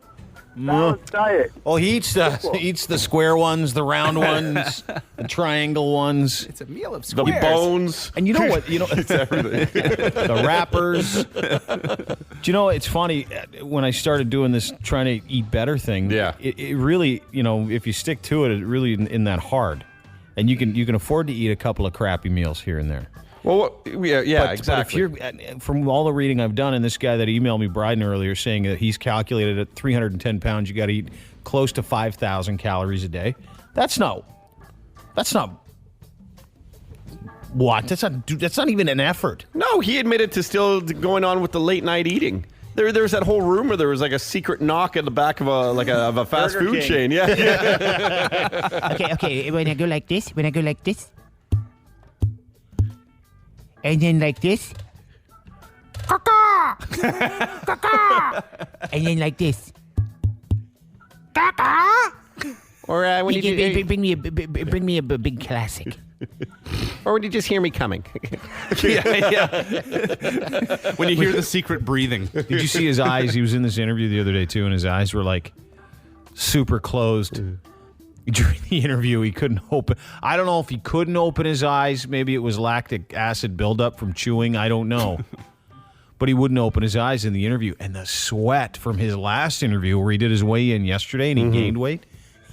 Balanced diet. Oh, he eats the square ones, the round ones, the triangle ones. It's a meal of The squares. bones. And you know what? It's everything. The wrappers. Do you know, it's funny, when I started doing this trying to eat better thing, it really, if you stick to it, it really isn't that hard. And you can afford to eat a couple of crappy meals here and there. Well, yeah, exactly. But if you're, from all the reading I've done, and this guy that emailed me, Bryden, earlier, saying that he's calculated at 310 pounds, you got to eat close to 5,000 calories a day. That's not what? That's not even an effort. No, he admitted to still going on with the late night eating. There's that whole rumor there was like a secret knock at the back of a fast Burger food King. chain. Yeah. Okay. When I go like this, and then like this, and then like this. Or when you bring me a big classic. Or would you just hear me coming? yeah. When you hear the secret breathing. Did you see his eyes? He was in this interview the other day too, and his eyes were like super closed. During the interview, he couldn't open. I don't know if he couldn't open his eyes. Maybe it was lactic acid buildup from chewing. I don't know. But he wouldn't open his eyes in the interview. And the sweat from his last interview, where he did his weigh-in yesterday and he gained weight.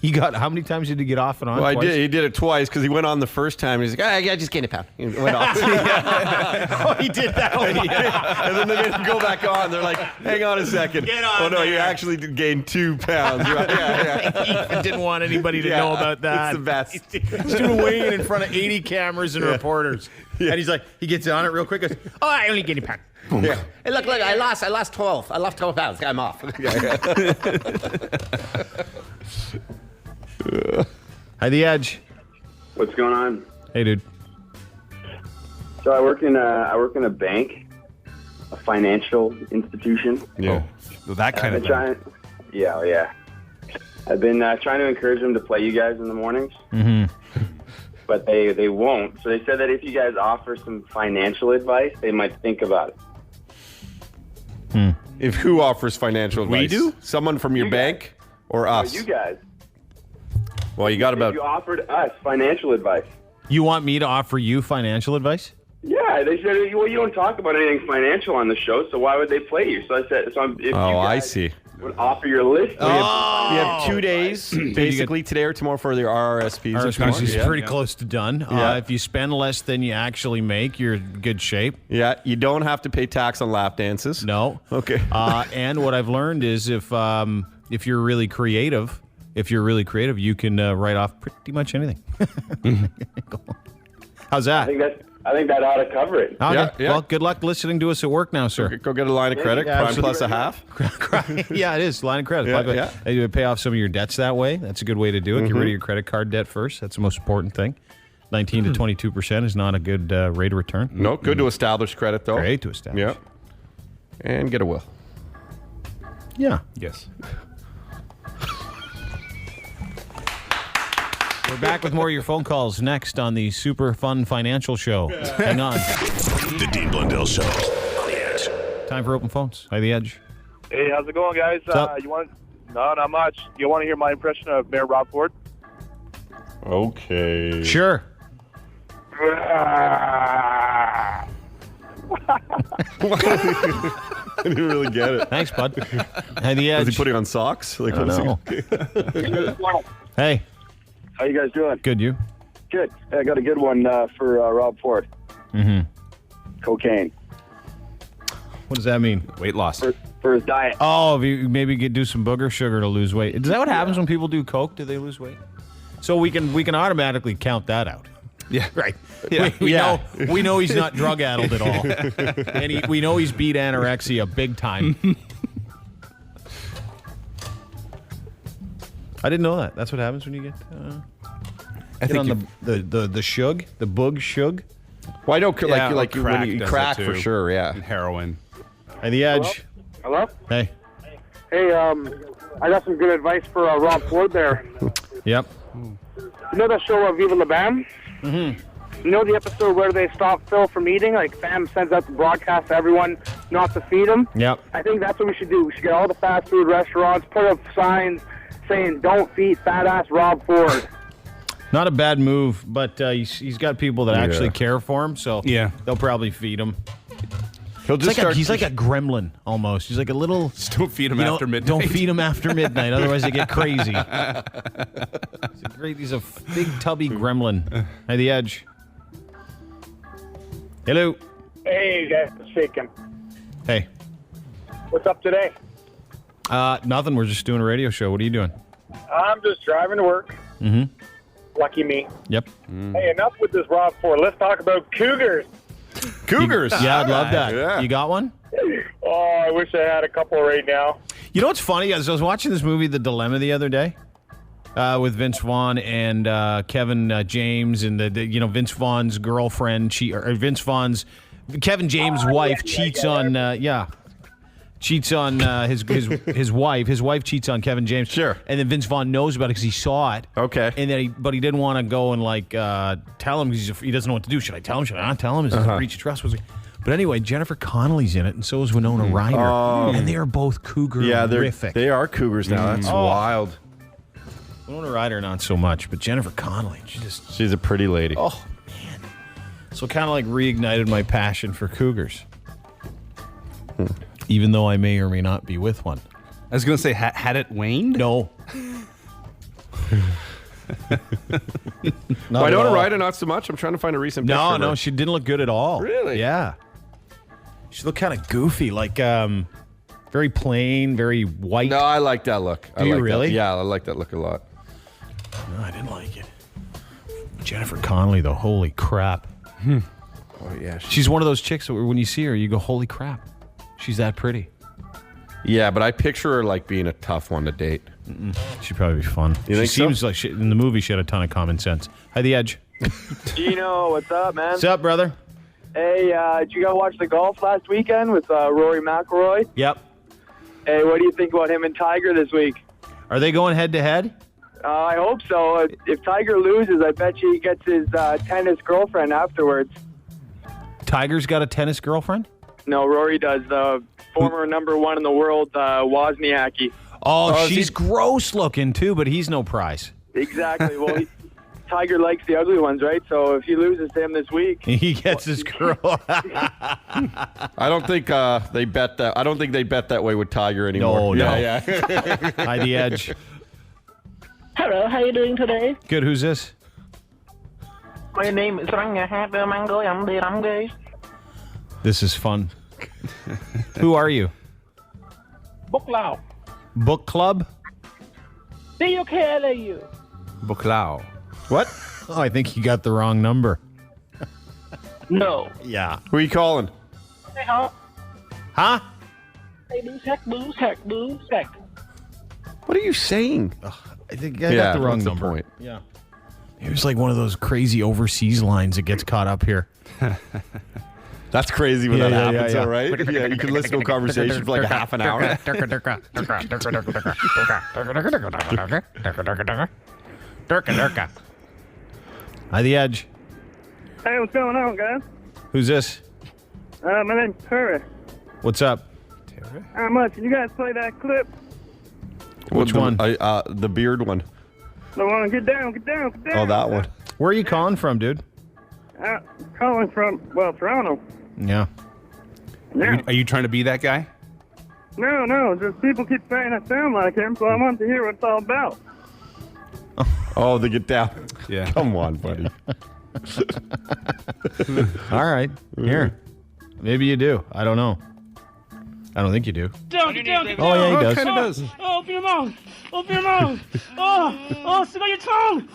He got, how many times did he get off and on? Well, Twice? he did it twice because he went on the first time and he's like, I just gained a pound. He went off. Oh, he did that. Oh, yeah. And then they made him go back on. They're like, hang on a second. Get on Oh, no, there. you actually did gain 2 pounds. Right? Yeah. He didn't want anybody to know about that. It's the best. He's doing a weigh-in in front of 80 cameras and reporters. And he's like, he gets on it real quick. Goes, oh, I only gained a pound. Yeah. Hey, look, I lost 12. I lost 12 pounds. I'm off. Hi, The Edge. What's going on? Hey, dude. So I work in a bank, a financial institution. Yeah. Well, that kind of trying. Yeah. I've been trying to encourage them to play you guys in the mornings, but they won't. So they said that if you guys offer some financial advice, they might think about it. If who offers financial advice? We do? Someone from your bank or us? You guys. Well, you got If about... you offered us financial advice. You want me to offer you financial advice? Yeah, they said, well, you don't talk about anything financial on the show, so why would they play you? So I said, if you guys, I see. would offer your list. We have 2 days, basically today or tomorrow for the RRSPs. RRSPs is pretty close to done. If you spend less than you actually make, you're in good shape. Yeah, you don't have to pay tax on lap dances. No. Okay. And what I've learned is if you're really creative, you can write off pretty much anything. How's that? I think that ought to cover it. Okay. Yeah. Well, good luck listening to us at work now, sir. Go get a line of credit, prime plus a half. Yeah, it is. Line of credit. You pay off some of your debts that way. That's a good way to do it. Get rid of your credit card debt first. That's the most important thing. 19 to 22% is not a good rate of return. No, good to establish credit, though. Great to establish. Yeah. And get a will. Yeah. Yes. We're back with more of your phone calls next on the Super Fun Financial Show. Hang on. The Dean Blundell Show on the Edge. Time for open phones. Hi, the Edge. Hey, how's it going, guys? You want? No, not much. You want to hear my impression of Mayor Rob Ford? Okay. Sure. I didn't really get it. Thanks, bud. Hi, the Edge. Was he putting on socks? Like, I don't know. Hey. How you guys doing? Good, you? Good. I got a good one for Rob Ford. Mm-hmm. Cocaine. What does that mean? Weight loss. For his diet. Oh, if you maybe do some booger sugar to lose weight. Is that what happens when people do coke? Do they lose weight? So we can automatically count that out. Yeah. Right. Yeah. We know he's not drug addled at all. And we know he's beat anorexia big time. I didn't know that. That's what happens when you get I think on the shug, the boog shug. Well, I know, Yeah, like crack when you does crack that for too. sure, yeah. And heroin. Hey, the Edge. Hello? Hey. Hey, I got some good advice for Rob Ford there. Yep. You know that show Viva La Bam? Mm-hmm. You know the episode where they stop Phil from eating? Like, Sam sends out the broadcast to everyone not to feed him? Yep. I think that's what we should do. We should get all the fast food restaurants, put up signs saying, don't feed fat-ass Rob Ford. Not a bad move, but he's got people that actually care for him, so they'll probably feed him. He's like a gremlin almost. He's like a little. Just don't feed him after midnight. Don't feed him after midnight, otherwise they get crazy. He's a big tubby gremlin. Hey, the Edge. Hello. Hey, guys, speaking. Hey. What's up today? Nothing. We're just doing a radio show. What are you doing? I'm just driving to work. Mm-hmm. Lucky me. Yep. Hey, enough with this Rob Ford. Let's talk about cougars. Cougars. Yeah, I'd love that. Yeah. You got one? Oh, I wish I had a couple right now. You know what's funny? As I was watching this movie, The Dilemma, the other day, with Vince Vaughn and Kevin James, and Vince Vaughn's girlfriend, Kevin James' wife cheats on his wife. His wife cheats on Kevin James. Sure. And then Vince Vaughn knows about it because he saw it. Okay. And then he didn't want to go and tell him because he doesn't know what to do. Should I tell him? Should I not tell him? Is it a breach of trust? But anyway, Jennifer Connelly's in it, and so is Winona Ryder. And they are both cougar-rific. They are cougars now. That's wild. Winona Ryder, not so much, but Jennifer Connelly, she's a pretty lady. Oh, man. So kind of reignited my passion for cougars. Even though I may or may not be with one. I was going to say, had it waned? No. Winona Ryder, not so much. I'm trying to find a recent picture. No, she didn't look good at all. Really? Yeah. She looked kind of goofy, very plain, very white. No, I like that look. Do you really? That. Yeah, I like that look a lot. No, I didn't like it. Jennifer Connelly, though, holy crap. Oh, yeah. She's one of those chicks that when you see her, you go, holy crap. She's that pretty. Yeah, but I picture her being a tough one to date. She'd probably be fun. You think so? Seems like in the movie she had a ton of common sense. Hi, the Edge. Gino, what's up, man? What's up, brother? Hey, did you guys watch the golf last weekend with Rory Mcilroy? Yep. Hey, what do you think about him and Tiger this week? Are they going head-to-head? I hope so. If Tiger loses, I bet you he gets his tennis girlfriend afterwards. Tiger's got a tennis girlfriend? No, Rory does. Former number one in the world, Wozniacki. Oh, she's gross looking, too, but he's no prize. Exactly. Well, Tiger likes the ugly ones, right? So if he loses to him this week, he gets his girl. I don't think they bet that. I don't think they bet that way with Tiger anymore. No. Yeah. Hi, the Edge. Hello, how are you doing today? Good. Who's this? My name is Ranga Mango. I'm the Ramgay. This is fun. Who are you? Buklao. Book club? D-U-K-L-A-U. Buklao. What? Oh, I think you got the wrong number. No. Yeah. Who are you calling? Hey, huh? Huh? Hey, booze heck. What are you saying? I think I got the wrong number. Point. Yeah. It was like one of those crazy overseas lines that gets caught up here. That's crazy when that happens, yeah. All right? Yeah, you can listen to a conversation for like a half an hour. Hi, the Edge. Hey, what's going on, guys? Who's this? My name's Terry. What's up? How much? You guys play that clip? Which one? The beard one. The one, get down. Oh, that one. Where are you calling from, dude? Calling from, Toronto. Yeah. Yeah. Are you trying to be that guy? No, just people keep saying I sound like him, so I want to hear what it's all about. Oh, the get down. Yeah. Come on, buddy. All right. Here. Maybe you do. I don't know. I don't think you do. Down. Oh, yeah, he does. Kind of does. Oh, open your mouth. Stick out your tongue.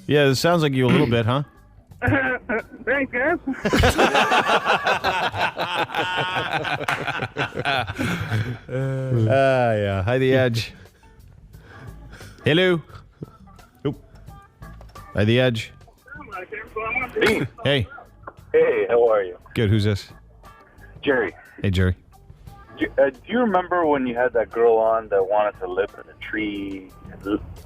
Yeah, it sounds like you a little bit, huh? Thanks, guys. Yeah. Hi, the Edge. Hello. Nope. Hi, the Edge. Hey. Hey, how are you? Good. Who's this? Jerry. Hey, Jerry. Do you remember when you had that girl on that wanted to live in a tree?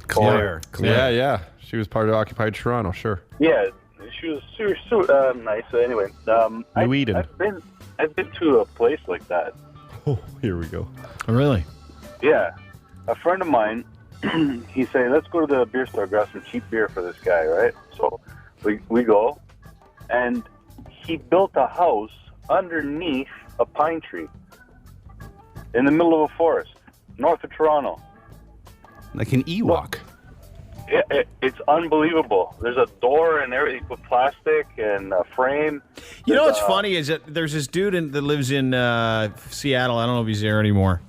Claire. Yeah. She was part of Occupied Toronto, sure. Yeah, she was so nice. So anyway, New Eden. I've been to a place like that. Oh, here we go. Oh, really? Yeah, a friend of mine, he's saying, let's go to the beer store, grab some cheap beer for this guy, right? So we go, and he built a house underneath a pine tree in the middle of a forest, north of Toronto. Like an Ewok. It's unbelievable. There's a door and everything with plastic and a frame. You know what's funny is that there's this dude that lives in Seattle. I don't know if he's there anymore.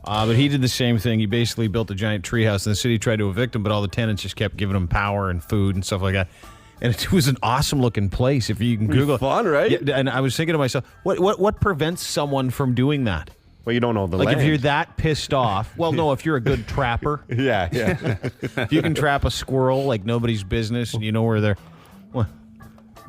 But he did the same thing. He basically built a giant treehouse, and the city tried to evict him, but all the tenants just kept giving him power and food and stuff like that. And it was an awesome-looking place. If you can Google it. Fun, right? Yeah, and I was thinking to myself, what prevents someone from doing that? Well, you don't know the land. land. If you're that pissed off, well, no, if you're a good trapper. Yeah. If you can trap a squirrel like nobody's business, and you know where they're... What?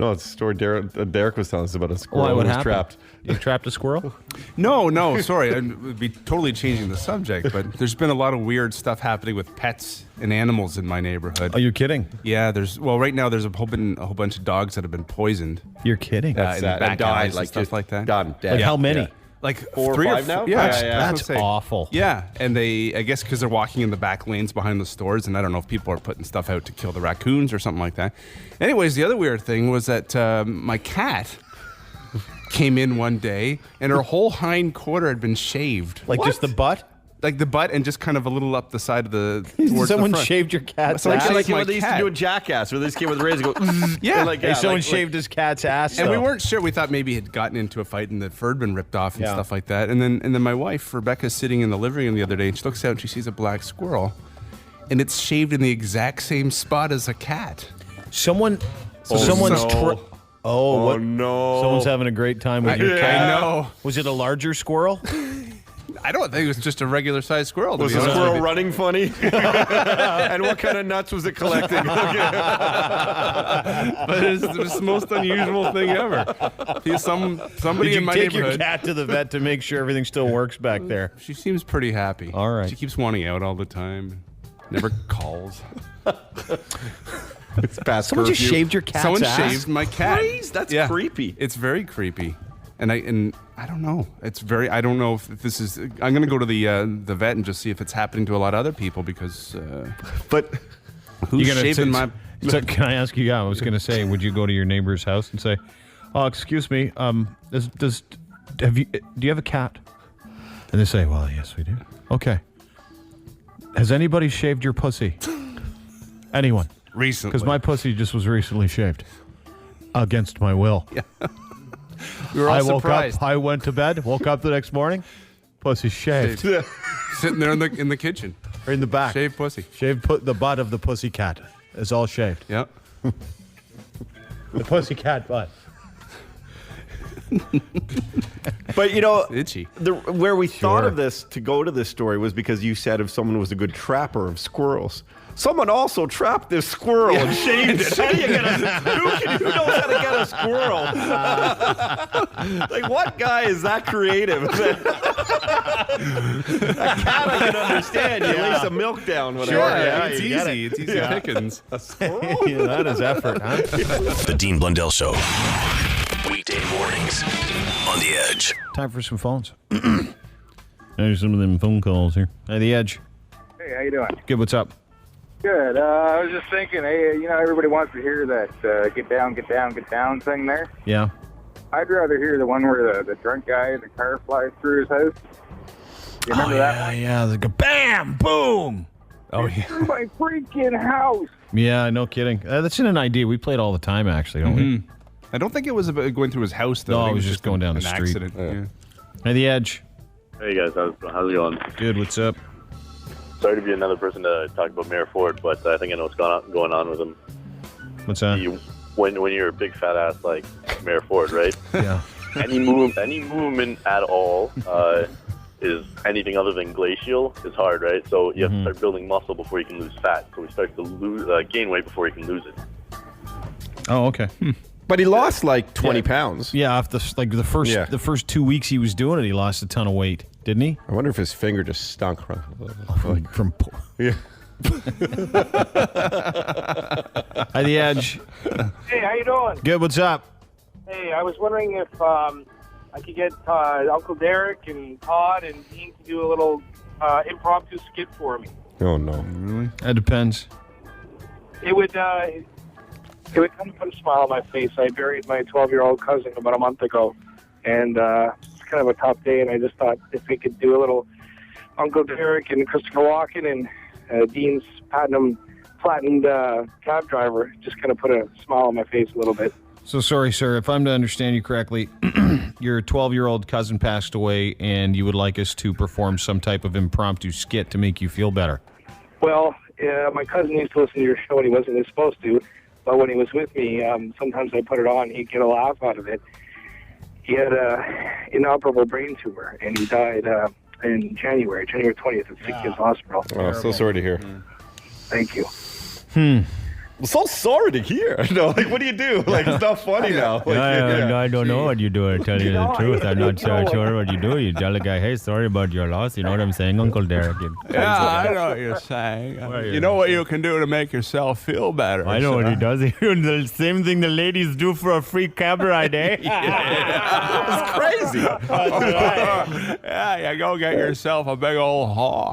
No, it's a story Derek was telling us about a squirrel What who was happened? trapped. You trapped a squirrel? No, sorry. I would be totally changing the subject, but there's been a lot of weird stuff happening with pets and animals in my neighborhood. Are you kidding? Yeah, right now there's a whole bunch of dogs that have been poisoned. You're kidding? In the back alleys and stuff like that. Done. Dead. Like how many? Yeah. Like 4 or 3 5 now? Yeah, That's awful. Yeah, and I guess because they're walking in the back lanes behind the stores, and I don't know if people are putting stuff out to kill the raccoons or something like that. Anyways, the other weird thing was that my cat came in one day, and her whole hind quarter had been shaved. Like just the butt? Like the butt and just kind of a little up the side of the... Someone shaved your cat's ass? Like they used to do a Jackass, where they just came with a razor and go... Yeah. Someone shaved his cat's ass. And we weren't sure. We thought maybe he had gotten into a fight and the fur had been ripped off and stuff like that. And then my wife, Rebecca's sitting in the living room the other day, and she looks out and she sees a black squirrel. And it's shaved in the exact same spot as a cat. Someone's... no. Oh, no. Someone's having a great time with your cat. I know. Was it a larger squirrel? I don't think it was just a regular sized squirrel. Was the squirrel running funny? And what kind of nuts was it collecting? But it's the most unusual thing ever. Somebody in my take neighborhood. your cat to the vet to make sure everything still works back there? She seems pretty happy. All right. She keeps wanting out all the time. Never calls. It's past Someone just curfew. shaved your cat's Someone ass? shaved my cat. That's creepy. It's very creepy. And I don't know. I don't know if this is. I'm going to go to the vet and just see if it's happening to a lot of other people because. But who's shaving my? So can I ask you? Yeah, I was going to say, would you go to your neighbor's house and say, "Oh, excuse me, do you have a cat?" And they say, "Well, yes, we do." Okay. Has anybody shaved your pussy? Anyone? Recently. Because my pussy just was recently shaved. Against my will. Yeah. We were all surprised. Up, I went to bed, woke up the next morning, pussy shaved. Sitting there in the kitchen. Or in the back. Shaved pussy. The butt of the pussy cat is all shaved. Yep. The pussy cat butt. But it's itchy. Where we thought of this to go to this story was because you said if someone was a good trapper of squirrels. Someone also trapped this squirrel and shaved it. Who knows how to get a squirrel? Like, what guy is that creative? A cat I can understand. You lay some milk down. Whatever. Sure, yeah, it's easy. It's easy pickings. A squirrel? Yeah, that is effort, huh? The Dean Blundell Show. Weekday mornings on The Edge. Time for some phones. There's some of them phone calls here. Hey, The Edge. Hey, how you doing? Good, what's up? Good. I was just thinking, hey, everybody wants to hear that get down thing there. Yeah. I'd rather hear the one where the drunk guy in the car flies through his house. You remember that one? Yeah, the bam, boom. Oh, yeah. Through my freaking house. Yeah, no kidding. That's in an ID. We play it all the time, actually, don't we? I don't think it was about going through his house, though. No, it was just going down the street. Accident. Yeah. Hey, The Edge. Hey, guys. How's it going? Good, what's up? Sorry to be another person to talk about Mayor Ford, but I think I know what's going on with him. What's that? When you're a big fat ass like Mayor Ford, right? Yeah. Any movement at all is anything other than glacial is hard, right? So you have to start building muscle before you can lose fat. So he starts to gain weight before he can lose it. Oh, okay. But he lost like 20 pounds. Yeah, after the first 2 weeks he was doing it, he lost a ton of weight, didn't he? I wonder if his finger just stunk from yeah. Hi, The Edge. Hey, how you doing? Good, what's up? Hey, I was wondering if I could get Uncle Derek and Todd and Dean to do a little impromptu skit for me. Oh, no. Really? That depends. It would kind of put a smile on my face. I buried my 12-year-old cousin about a month ago, and it's kind of a tough day, and I just thought if we could do a little Uncle Derek and Christopher Walken and Dean's flattened cab driver, just kind of put a smile on my face a little bit. So sorry, sir, if I'm to understand you correctly, your 12-year-old cousin passed away, and you would like us to perform some type of impromptu skit to make you feel better. Well, my cousin used to listen to your show, and he wasn't supposed to. But when he was with me, sometimes I put it on, he'd get a laugh out of it. He had an inoperable brain tumor, and he died in January 20th at St. Kitts Hospital. Oh, so sorry to hear. Thank you. I'm so sorry to hear. No, like, what do you do? Like, it's not funny now. Like, I don't know what you do, to tell you the truth. I'm not sure what you do. You tell the guy, hey, sorry about your loss. You know what I'm saying, Uncle Derek? Yeah, I know what you're saying. You know what you can do to make yourself feel better. I know what he does. He does the same thing the ladies do for a free cab ride, eh? It's crazy. Yeah, you go get yourself a big old whore.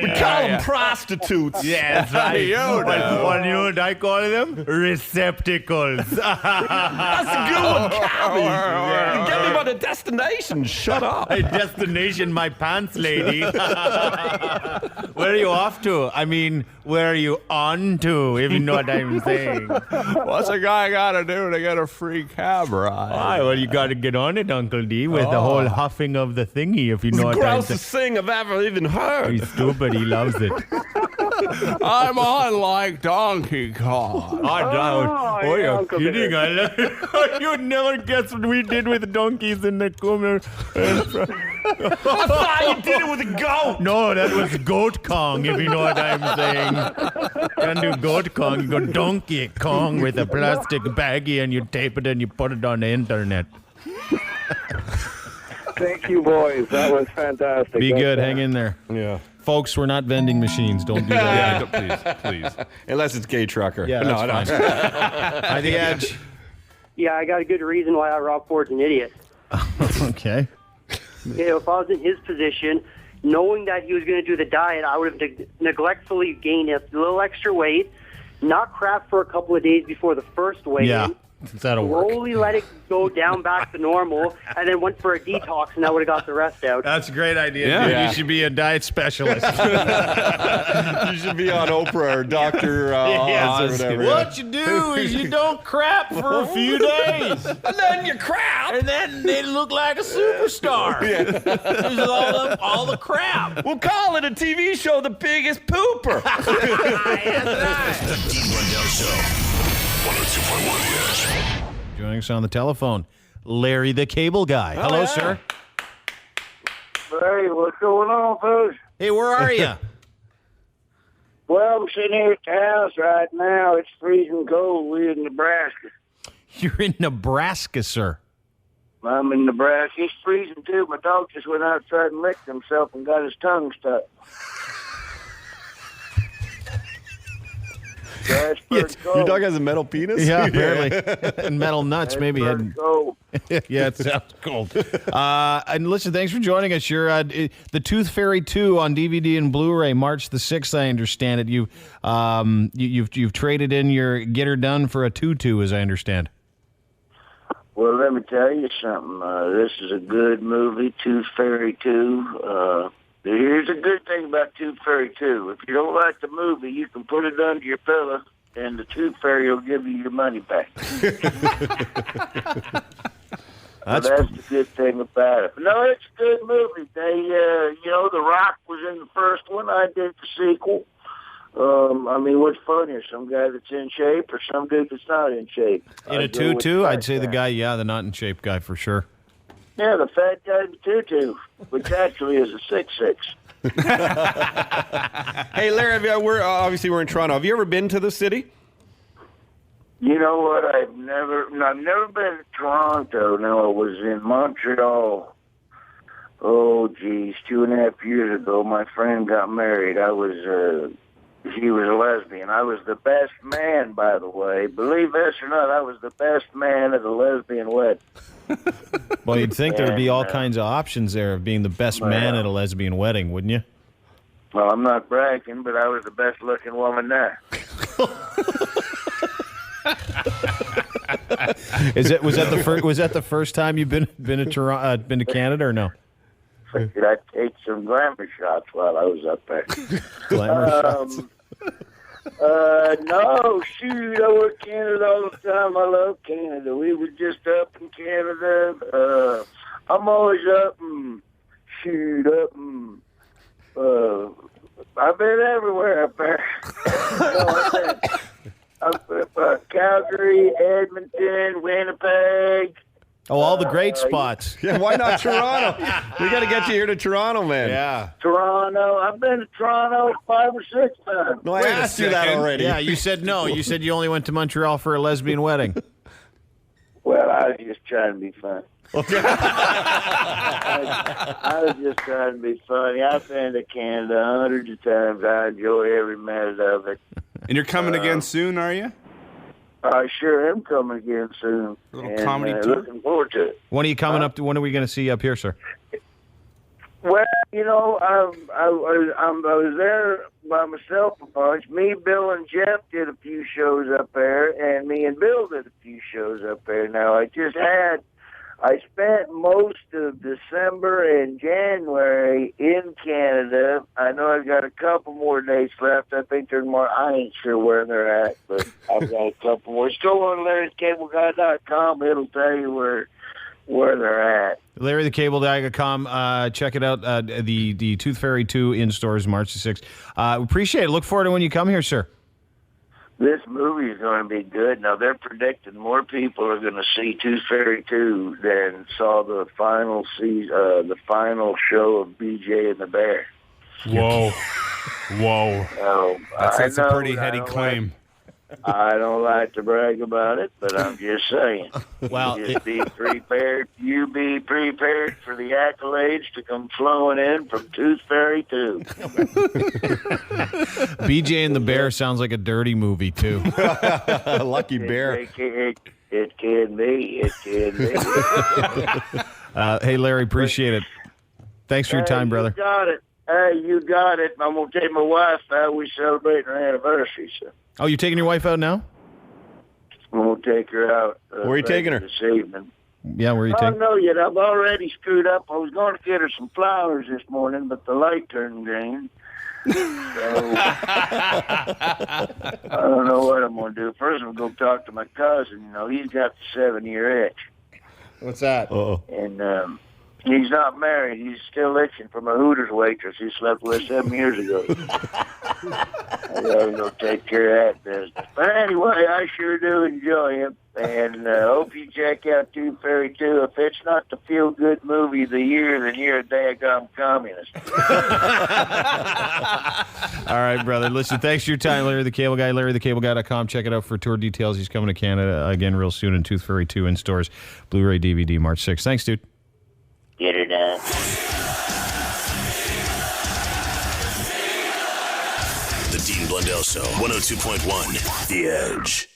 We call them prostitutes. Yeah, that's right. What you know what I call them? Receptacles. That's a good one, Cabby. You get me about a destination. Shut up. A destination, my pants, lady. Where are you off to? I mean, where are you on to, if you know what I'm saying? What's a guy got to do to get a free cab ride? Well, you got to get on it, Uncle D, with the whole huffing of the thingy, if you know what I'm saying. It's the grossest thing I've ever even heard. He's stupid. He loves it. I'm on like Donkey Kong. You're kidding. You'd never guess what we did with donkeys in the corner. I thought you did it with a goat. No, that was Goat Kong, if you know what I'm saying. You can't do Goat Kong. You go Donkey Kong with a plastic baggie and you tape it and you put it on the internet. Thank you, boys. That was fantastic. Be good. Hang in there. Yeah. Folks, we're not vending machines. Don't do that. Yeah, please. Unless it's gay trucker. Yeah, no. Hi, The Edge. Yeah, I got a good reason why Rob Ford's an idiot. Okay. If I was in his position, knowing that he was going to do the diet, I would have neglectfully gained a little extra weight, not crap for a couple of days before the first weigh-in. Yeah, that'll work. Slowly let it go down back to normal, and then went for a detox, and that would have got the rest out. That's a great idea. Yeah. Dude. Yeah. You should be a diet specialist. You should be on Oprah or Dr. Oz or whatever. What you do is you don't crap for a few days. And then you crap. And then they look like a superstar. There's all the crap. We'll call it a TV show, The Biggest Pooper. The Dean Blundell Show. 102.1 The Edge. Joining us on the telephone, Larry the Cable Guy. Hello, sir. Hey, what's going on, folks? Hey, where are you? Well, I'm sitting here at the house right now. It's freezing cold. We're in Nebraska. You're in Nebraska, sir. I'm in Nebraska. It's freezing, too. My dog just went outside and licked himself and got his tongue stuck. That's pretty cold. Your dog has a metal penis? Yeah, apparently. And metal nuts, That's maybe. pretty cold. Yeah, it sounds cold. And listen, thanks for joining us. You're the Tooth Fairy 2 on DVD and Blu-ray, March the 6th, I understand it. You've traded in your Get Her Done for a tutu, as I understand. Well, let me tell you something. This is a good movie, Tooth Fairy 2. Here's a good thing about Tooth Fairy 2. If you don't like the movie, you can put it under your pillow, and the Tooth Fairy will give you your money back. That's the good thing about it. But no, it's a good movie. They, The Rock was in the first one. I did the sequel. What's funnier, some guy that's in shape or some dude that's not in shape? In a tutu, I'd say the guy, the not in shape guy for sure. Yeah, the fat guy in the tutu, which actually is a 6'6". Hey, Larry, we're in Toronto. Have you ever been to the city? You know what? I've never been to Toronto. No, I was in Montreal. Oh, geez, 2.5 years ago, my friend got married. She was a lesbian. I was the best man, by the way. Believe this or not, I was the best man at a lesbian wedding. Well, you'd think there would be all kinds of options there of being the best man at a lesbian wedding, wouldn't you? Well, I'm not bragging, but I was the best-looking woman there. Was that the first time you've been to Canada or no? Did I take some glamour shots while I was up there? Glamour shots. No, shoot, I work Canada all the time. I love Canada. We were just up in Canada. I'm always up and I've been everywhere up there. I've been Calgary, Edmonton, Winnipeg. Oh, all the great spots. Yeah, why not Toronto? We got to get you here to Toronto, man. Yeah. Toronto. I've been to Toronto 5 or 6 times. No, I asked you that already. Yeah, you said no. You said you only went to Montreal for a lesbian wedding. Well, I was just trying to be funny. I was just trying to be funny. I've been to Canada hundreds of times. I enjoy every minute of it. And you're coming again soon, are you? I sure am coming again soon. A little comedy tour? Looking forward to it. When are you coming up to? When are we going to see you up here, sir? Well, I was there by myself a bunch. Me, Bill, and Jeff did a few shows up there, and me and Bill did a few shows up there. Now, I spent most of December and January in Canada. I know I've got a couple more dates left. I think there's more. I ain't sure where they're at, but I've got a couple more. Just go on Larry'sCableGuy.com. It'll tell you where they're at. Larry'sCableGuy.com. Check it out. The Tooth Fairy 2 in stores March the 6th. Appreciate it. Look forward to when you come here, sir. This movie is going to be good. Now, they're predicting more people are going to see Tooth Fairy 2 than saw the final show of BJ and the Bear. Whoa. That's a pretty heady claim. I don't like to brag about it, but I'm just saying. Well, just be prepared. You be prepared for the accolades to come flowing in from Tooth Fairy 2. BJ and the Bear sounds like a dirty movie, too. Lucky Bear. It can be. It can be. Hey, Larry, appreciate it. Thanks for your time, brother. You got it. Hey, you got it. I'm going to take my wife out. We celebrate our anniversary. So Oh, you taking your wife out now? I'm going to take her out. Where are you taking her? This evening. Yeah, where are you I taking? don't know yet. I've already screwed up. I was going to get her some flowers this morning, but the light turned green. So, I don't know what I'm going to do. First, I'm going to go talk to my cousin. You know, he's got the 7-year itch. What's that? And he's not married. He's still itching from a Hooters waitress he slept with 7 years ago. I gotta go take care of that business. But anyway, I sure do enjoy him. And hope you check out Tooth Fairy 2. If it's not the feel-good movie of the year, then you're a daggum communist. All right, brother. Listen, thanks for your time, Larry the Cable Guy. LarryTheCableGuy.com. Check it out for tour details. He's coming to Canada again real soon, and Tooth Fairy 2 in stores. Blu-ray DVD March 6th. Thanks, dude. Get her done. The Dean Blundell Show, 102.1 The Edge.